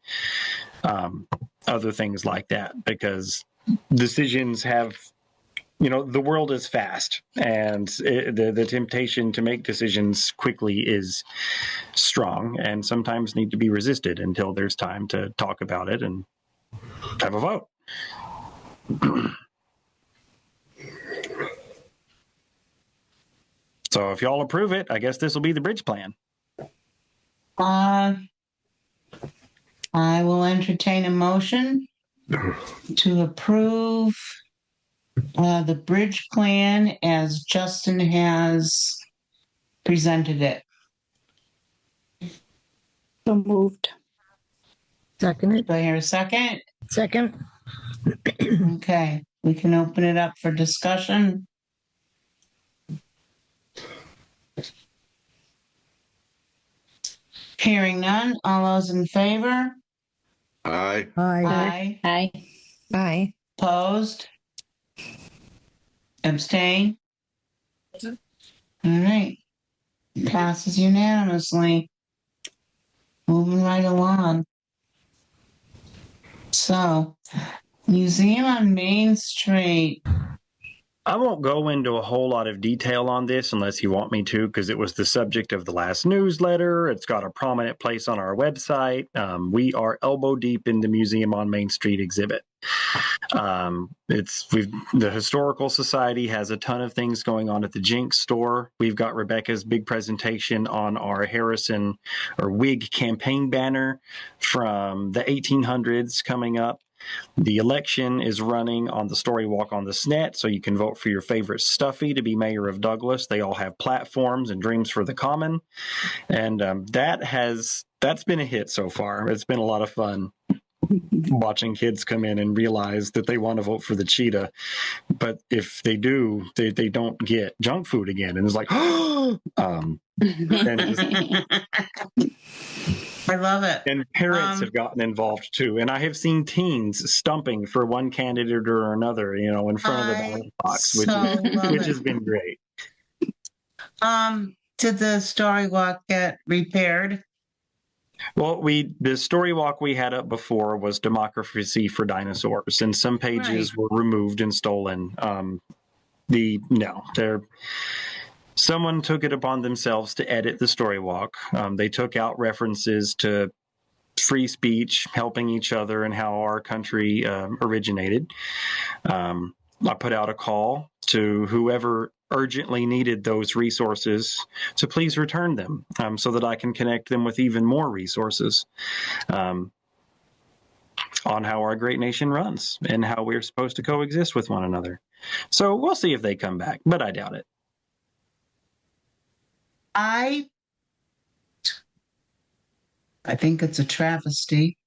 other things like that, because decisions have, the world is fast, and the temptation to make decisions quickly is strong and sometimes need to be resisted until there's time to talk about it and have a vote. So if y'all approve it, I guess this will be the bridge plan. I will entertain a motion to approve the bridge plan as Justin has presented it. So moved. Second. Do I hear a second? Second. Okay, we can open it up for discussion. Hearing none, all those in favor? Aye. Aye. Aye. Aye. Opposed? Abstain? All right. Passes unanimously. Moving right along. So, Museum on Main Street. I won't go into a whole lot of detail on this unless you want me to, because it was the subject of the last newsletter. It's got a prominent place on our website. We are elbow deep in the Museum on Main Street exhibit. The Historical Society has a ton of things going on at the Jinx store. We've got Rebecca's big presentation on our Harrison or Whig campaign banner from the 1800s coming up. The election is running on the Story Walk on the SNET, so you can vote for your favorite Stuffy to be mayor of Douglas. They all have platforms and Dreams for the Common, and that's been a hit so far. It's been a lot of fun watching kids come in and realize that they want to vote for the cheetah, but if they do, they don't get junk food again, and it's like, I love it. And parents have gotten involved too. And I have seen teens stumping for one candidate or another, in front of the ballot box, which has been great. Did the Story Walk get repaired? Well, the Story Walk we had up before was Democracy for Dinosaurs, and some pages were removed and stolen. Someone took it upon themselves to edit the Story Walk. They took out references to free speech, helping each other, and how our country originated. I put out a call to whoever urgently needed those resources to please return them, so that I can connect them with even more resources on how our great nation runs and how we're supposed to coexist with one another. So we'll see if they come back, but I doubt it. I think it's a travesty.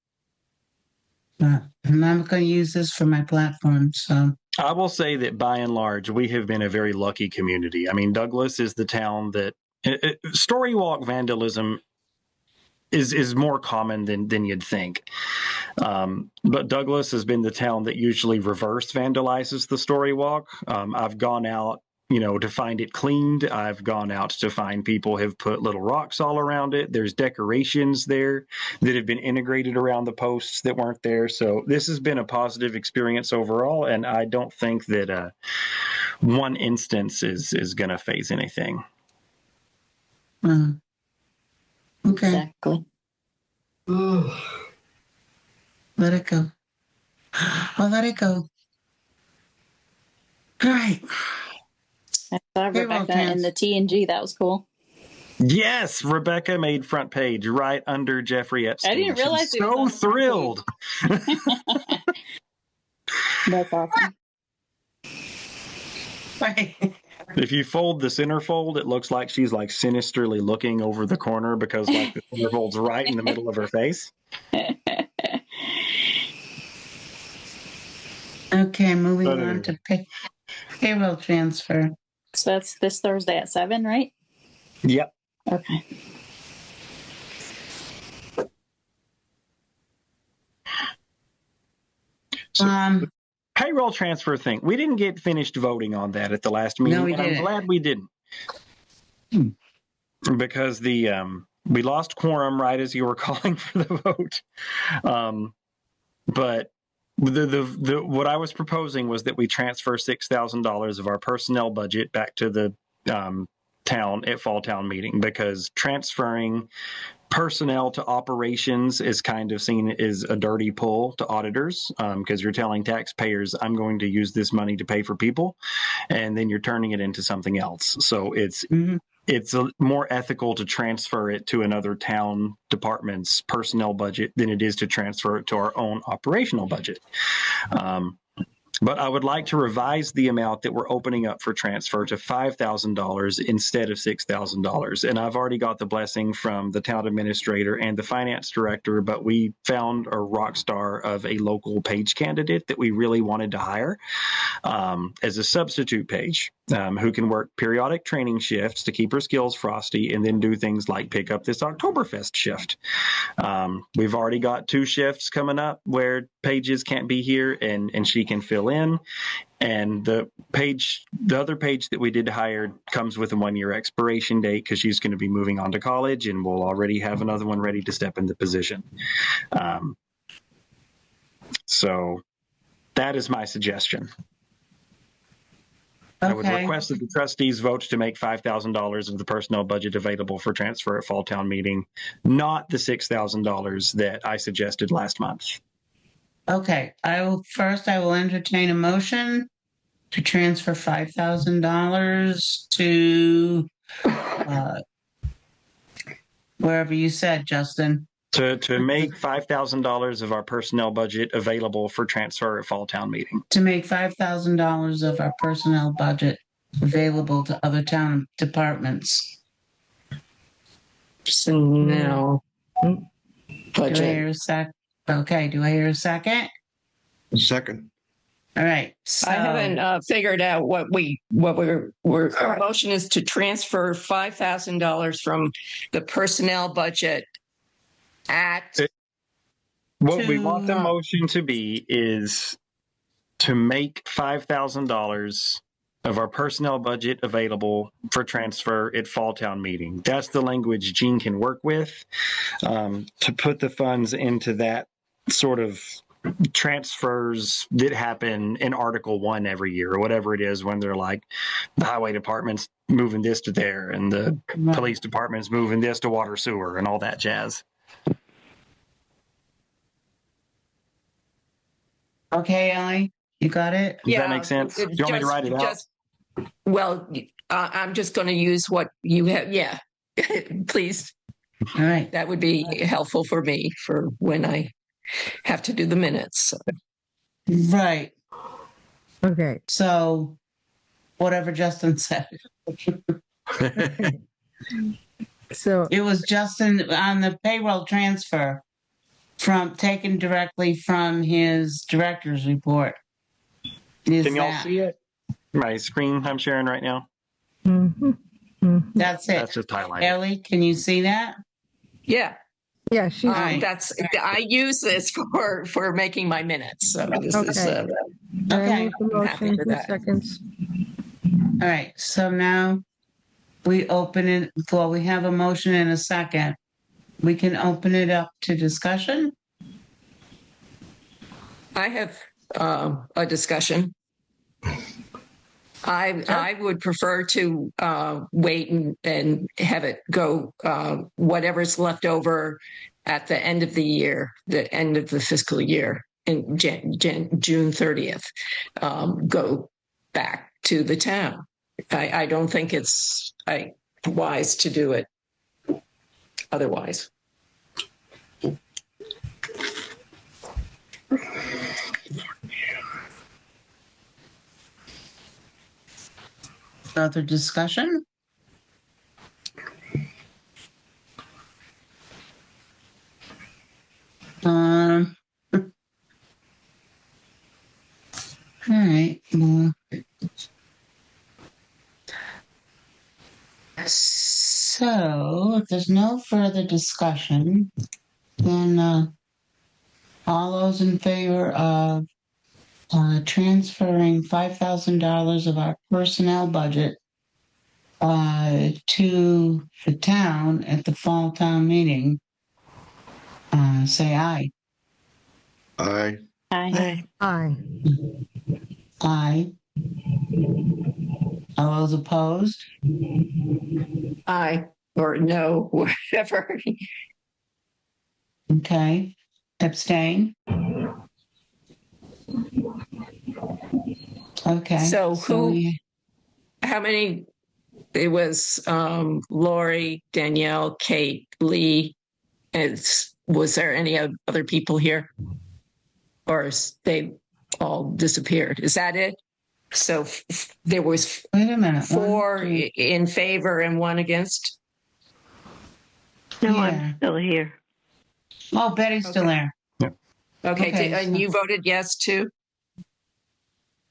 I'm not going to use this for my platform, so. I will say that by and large, we have been a very lucky community. I mean, Douglas is the town that Story Walk vandalism is more common than you'd think. But Douglas has been the town that usually reverse vandalizes the Story Walk. I've gone out, to find it cleaned. I've gone out to find people have put little rocks all around it. There's decorations there that have been integrated around the posts that weren't there. So this has been a positive experience overall, and I don't think that one instance is going to phase anything. Okay. Exactly. Let it go. Well, let it go. All right. I saw Rebecca in the TNG. That was cool. Yes, Rebecca made front page right under Jeffrey Epstein. I didn't realize She's so thrilled. That's awesome. Right. If you fold the centerfold, it looks like she's like sinisterly looking over the corner because like the centerfold's right in the middle of her face. Okay, moving on to payroll transfer. So that's this Thursday at 7, right? Yep. Okay. So, payroll transfer thing. We didn't get finished voting on that at the last meeting, No, we and didn't. I'm glad we didn't. Because the we lost quorum right as you were calling for the vote. But the what I was proposing was that we transfer $6,000 of our personnel budget back to the town at fall town meeting, because transferring personnel to operations is kind of seen as a dirty pull to auditors, because you're telling taxpayers, I'm going to use this money to pay for people, and then you're turning it into something else. So it's more ethical to transfer it to another town department's personnel budget than it is to transfer it to our own operational budget. But I would like to revise the amount that we're opening up for transfer to $5,000 instead of $6,000. And I've already got the blessing from the town administrator and the finance director, but we found a rock star of a local page candidate that we really wanted to hire as a substitute page, who can work periodic training shifts to keep her skills frosty and then do things like pick up this Oktoberfest shift. We've already got 2 shifts coming up where Pages can't be here and she can fill in. And the other page that we did hire comes with a 1-year expiration date because she's going to be moving on to college, and we'll already have another one ready to step in the position. So that is my suggestion. Okay. I would request that the trustees vote to make $5,000 of the personnel budget available for transfer at fall town meeting, not the $6,000 that I suggested last month. Okay, I will entertain a motion to transfer $5,000 to wherever you said, Justin. To make $5,000 of our personnel budget available for transfer at fall town meeting. To make $5,000 of our personnel budget available to other town departments. So now, budget. Do I hear a sec? Okay, do I hear a second? Second. All right. So, I haven't figured out what our motion is to transfer $5,000 from the personnel budget what we want the motion to be is to make $5,000 of our personnel budget available for transfer at fall town meeting. That's the language Jean can work with, to put the funds into that sort of transfers that happen in Article 1 every year, or whatever it is, when they're like the highway department's moving this to there and the police department's moving this to water sewer and all that jazz. okay, Ellie, you got it? Does that make sense? Do you want me to write it out? Well, I'm just going to use what you have. Yeah, please. All right. That would be helpful for me for when I have to do the minutes. Right. Okay. So, whatever Justin said. So it was Justin on the payroll transfer taken directly from his director's report. Can y'all see it? My screen I'm sharing right now. That's it. That's just highlighted. Ellie, can you see that? Yeah. Yeah, she's I use this for making my minutes. So this is okay. The motion, 2 seconds. All right. So now we open it. Well, we have a motion and a second. We can open it up to discussion. I have a discussion. I would prefer to wait and have it go whatever's left over at the end of the year, the end of the fiscal year in June 30th, go back to the town. I don't think it's wise to do it otherwise. Further discussion? All right. So, if there's no further discussion, then all those in favor of transferring $5,000 of our personnel budget to the town at the fall town meeting, say aye. Aye. Aye. Aye. Aye. All those opposed? Aye or no, whatever. Okay. Abstain? Okay. So how many? It was Lori, Danielle, Kate, Lee. Was there any other people here? Or they all disappeared? Is that it? So there was Wait a minute. 4 in favor and 1 against? No, Yeah. I'm still here. Oh, Betty's still there. Okay, and you voted yes too?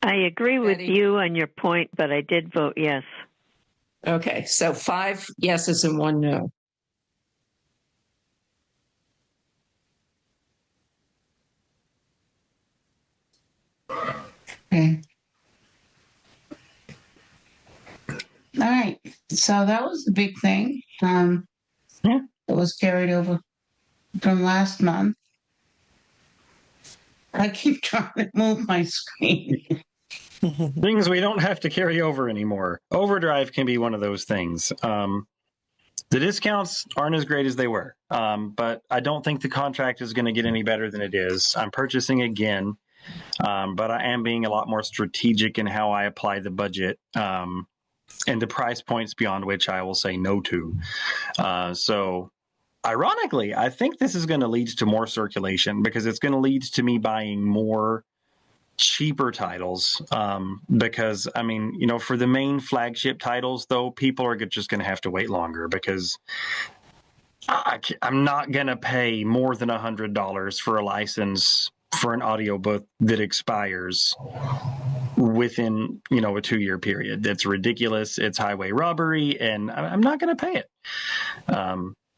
I agree with Betty? you on your point, but I did vote yes. Okay, so 5 yeses and 1 no. Okay. All right. So that was the big thing. Yeah. It was carried over from last month. I keep trying to move my screen. Things we don't have to carry over anymore. Overdrive can be one of those things. The discounts aren't as great as they were, but I don't think the contract is going to get any better than it is. I'm purchasing again, but I am being a lot more strategic in how I apply the budget and the price points beyond which I will say no to. So ironically, I think this is going to lead to more circulation because it's going to lead to me buying more cheaper titles because I mean, you know, for the main flagship titles though, people are just going to have to wait longer because I'm not going to pay more than $100 for a license for an audiobook that expires within, you know, a 2-year period. That's ridiculous. It's highway robbery and I'm not going to pay it.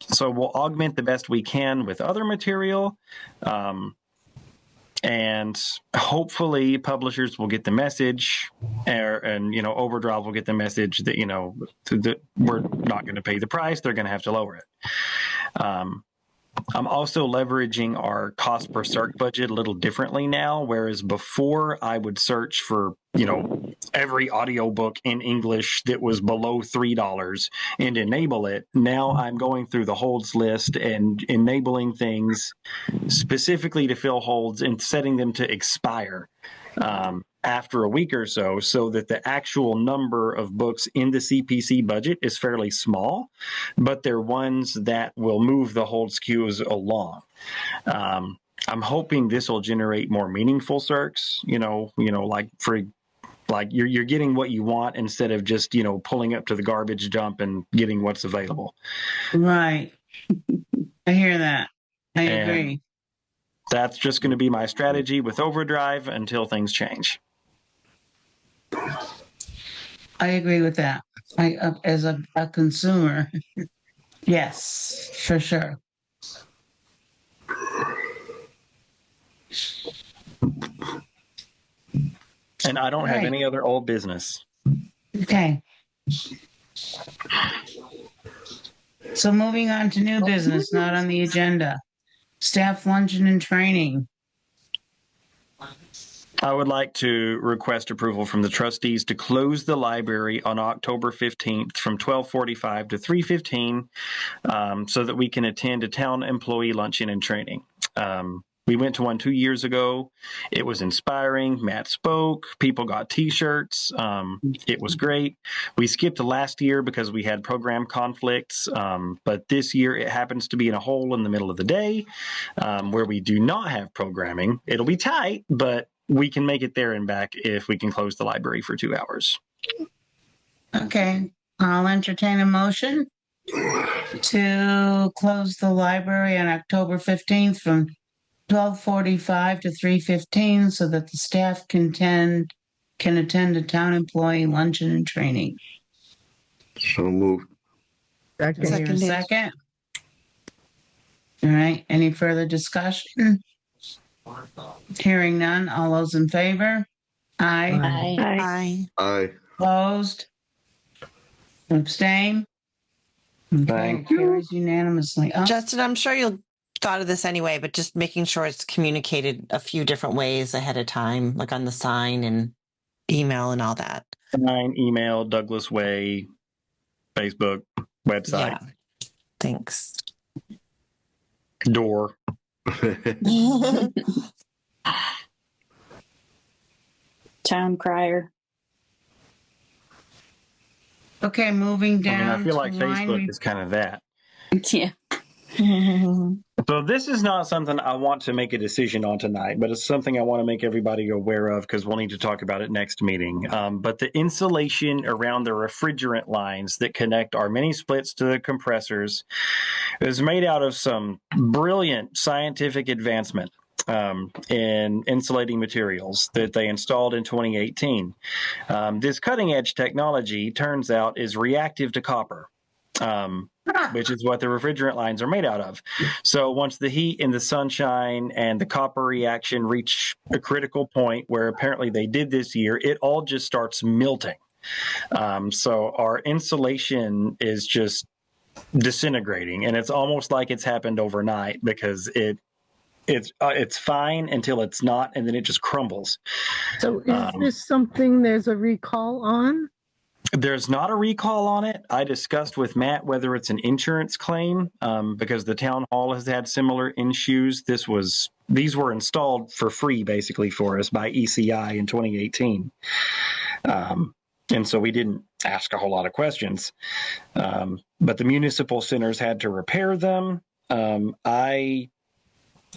So we'll augment the best we can with other material. And hopefully publishers will get the message and, you know, Overdrive will get the message that, you know, that we're not going to pay the price. They're going to have to lower it. I'm also leveraging our cost per search budget a little differently now, whereas before I would search for, you know, every audiobook in English that was below $3 and enable it. Now I'm going through the holds list and enabling things specifically to fill holds and setting them to expire after a week or so, so that the actual number of books in the CPC budget is fairly small, but they're ones that will move the holds queues along. I'm hoping this will generate more meaningful circs, you know, like you're getting what you want instead of just, you know, pulling up to the garbage dump and getting what's available. Right. I hear that. I agree. That's just going to be my strategy with Overdrive until things change. I agree with that. As a consumer, yes, for sure. And I don't have any other old business. Okay. So moving on to new business, not on the agenda. Staff luncheon and training. I would like to request approval from the trustees to close the library on October 15th from 12:45 to 3:15 so that we can attend a town employee luncheon and training. We went to one 2 years ago. It was inspiring. Matt spoke. People got T-shirts. It was great. We skipped last year because we had program conflicts, but this year it happens to be in a hole in the middle of the day where we do not have programming. It'll be tight, but we can make it there and back if we can close the library for 2 hours. Okay, I'll entertain a motion to close the library on October 15th from 12:45 to 3:15 so that the staff can attend a town employee luncheon and training. So moved. Do I hear a second? All right, any further discussion? Hearing none, all those in favor? Aye. Aye. Aye. Opposed? Abstain? Okay, Thank carries unanimously. Oh, Justin, I'm sure you'll thought of this anyway, but just making sure it's communicated a few different ways ahead of time, like on the sign and email and all that. Sign, email, Douglas Way, Facebook, website, Yeah. Thanks. door. Town crier. okay, moving down. I feel to like line Facebook is kind of that. Yeah. So this is not something I want to make a decision on tonight, but it's something I want to make everybody aware of because we'll need to talk about it next meeting. But the insulation around the refrigerant lines that connect our mini splits to the compressors is made out of some brilliant scientific advancement in insulating materials that they installed in 2018. This cutting edge technology turns out is reactive to copper. Which is what the refrigerant lines are made out of. So once the heat and the sunshine and the copper reaction reach a critical point where apparently they did this year, it all just starts melting. So our insulation is just disintegrating, and it's almost like it's happened overnight because it's fine until it's not, and then it just crumbles. So is this something there's a recall on? There's not a recall on it. I discussed with Matt whether it's an insurance claim because the town hall has had similar issues. These were installed for free basically for us by ECI in 2018. And so we didn't ask a whole lot of questions. But the municipal centers had to repair them. I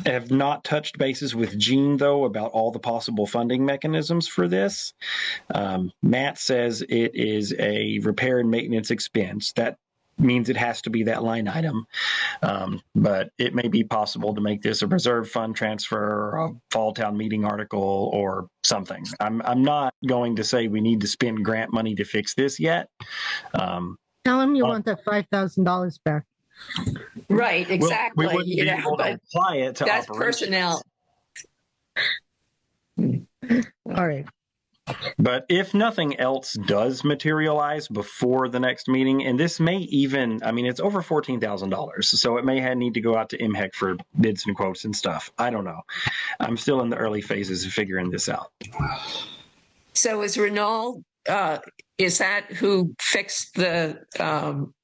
have not touched bases with Gene, though, about all the possible funding mechanisms for this. Matt says it is a repair and maintenance expense. That means it has to be that line item. But it may be possible to make this a reserve fund transfer, a fall town meeting article, or something. I'm not going to say we need to spend grant money to fix this yet. Tell him you want that $5,000 back. Right, exactly. We wouldn't be able to apply it to that's operations. personnel. All right. But if nothing else does materialize before the next meeting, and this may even, it's over $14,000, so it may need to go out to MHEC for bids and quotes and stuff. I don't know. I'm still in the early phases of figuring this out. So is Renault, is that who fixed the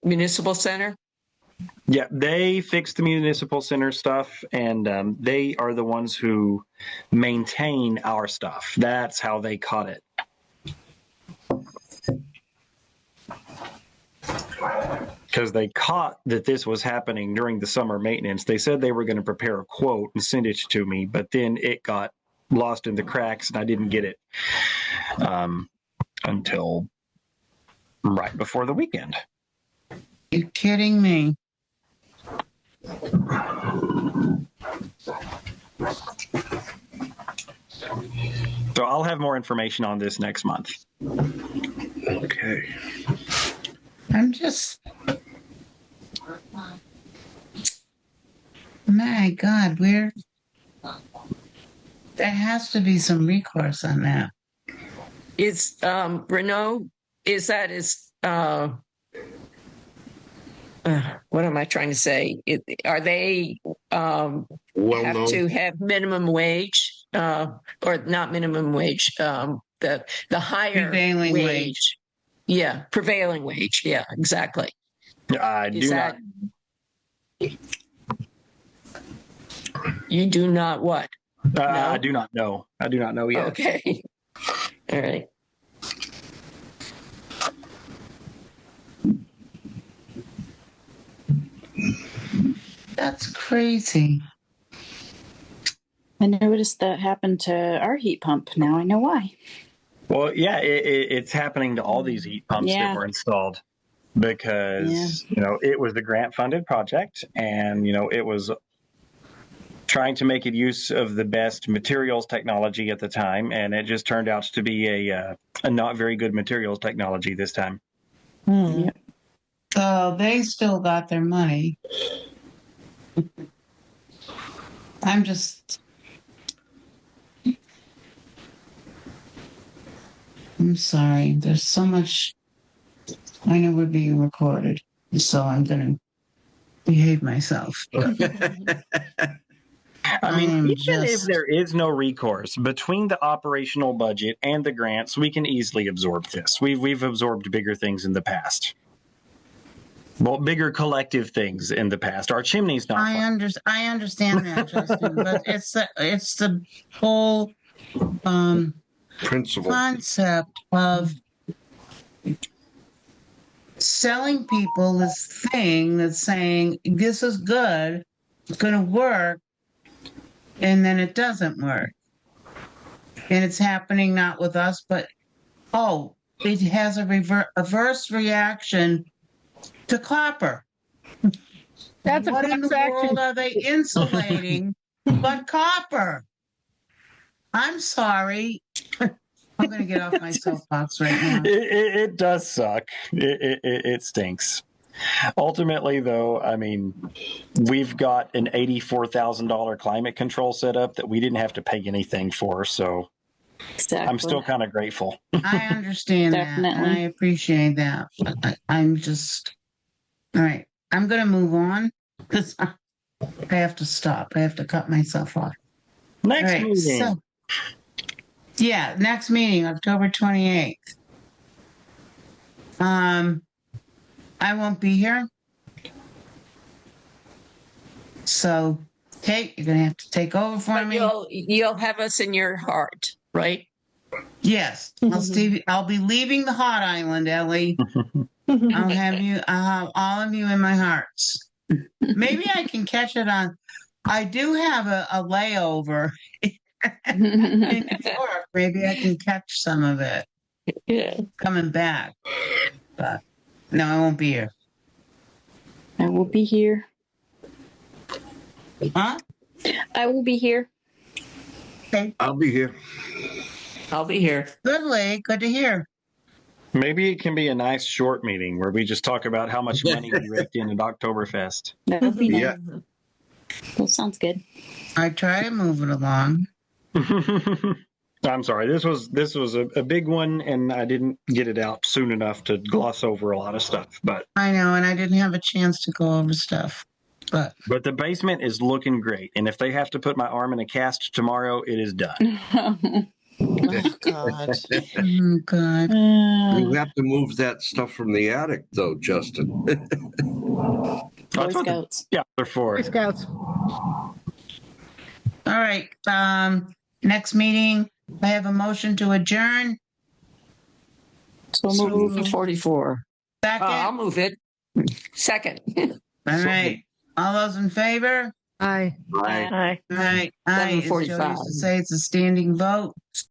municipal center? Yeah, they fixed the municipal center stuff, and they are the ones who maintain our stuff. That's how they caught it. Because they caught that this was happening during the summer maintenance. They said they were going to prepare a quote and send it to me, but then it got lost in the cracks, and I didn't get it until right before the weekend. You kidding me? So I'll have more information on this next month. Okay. I'm just, my God, there has to be some recourse on that. Is Renault, what am I trying to say? Are they have to have minimum wage or not minimum wage? The higher prevailing wage. Yeah, prevailing wage. Yeah, exactly. I do not. You do not what? No? I do not know. I do not know yet. Okay. All right. That's crazy. I noticed that happened to our heat pump. Now I know why. Well, yeah, it's happening to all these heat pumps Yeah. that were installed because, it was the grant funded project and, it was trying to make it use of the best materials technology at the time. And it just turned out to be a not very good materials technology this time. Yeah. They still got their money. I'm sorry. There's so much. I know we're being recorded, so I'm going to behave myself. I mean, even if there is no recourse between the operational budget and the grants, we can easily absorb this. We've absorbed bigger things in the past. Well, bigger collective things in the past. Our chimney's not. I understand that, Justin, but it's the whole Principle. concept of selling people this thing that's saying this is good, it's going to work, and then it doesn't work. And it's happening not with us, but it has a reverse reaction to copper. That's what in the world are they insulating but copper? I'm sorry. I'm going to get off my soapbox right now. It does suck. It stinks. Ultimately, though, I mean, we've got an $84,000 climate control setup that we didn't have to pay anything for. So exactly. I'm still kind of grateful. I understand that. And I appreciate that. But I'm just, all right. I'm going to move on because I have to stop. I have to cut myself off. Next meeting. Next meeting, October 28th. I won't be here. So, Kate, you're going to have to take over for me. You'll have us in your heart, right? Yes. I'll be leaving the hot island, Ellie. I'll have all of you in my hearts. Maybe I can catch it on. I do have a layover in New York. Maybe I can catch some of it. Yeah. Coming back. But no, I won't be here. I will be here. Huh? I will be here. Okay. I'll be here. I'll be here. Good, Lee. Good to hear. Maybe it can be a nice short meeting where we just talk about how much money we raked in at Oktoberfest. That would be nice. Yeah. That sounds good. I try to move it along. I'm sorry. This was a big one, and I didn't get it out soon enough to gloss over a lot of stuff. But I know, and I didn't have a chance to go over stuff. But the basement is looking great, and if they have to put my arm in a cast tomorrow, it is done. Oh, God. oh, God. You have to move that stuff from the attic, though, Justin. Boy Scouts. They're for. Boy Scouts. All right. Next meeting, I have a motion to adjourn. So moved. 44. Second. I'll move it. Second. All right. All those in favor? Aye. Right. Aye. All right. Aye. As Joe 7:45. used to say, it's a standing vote.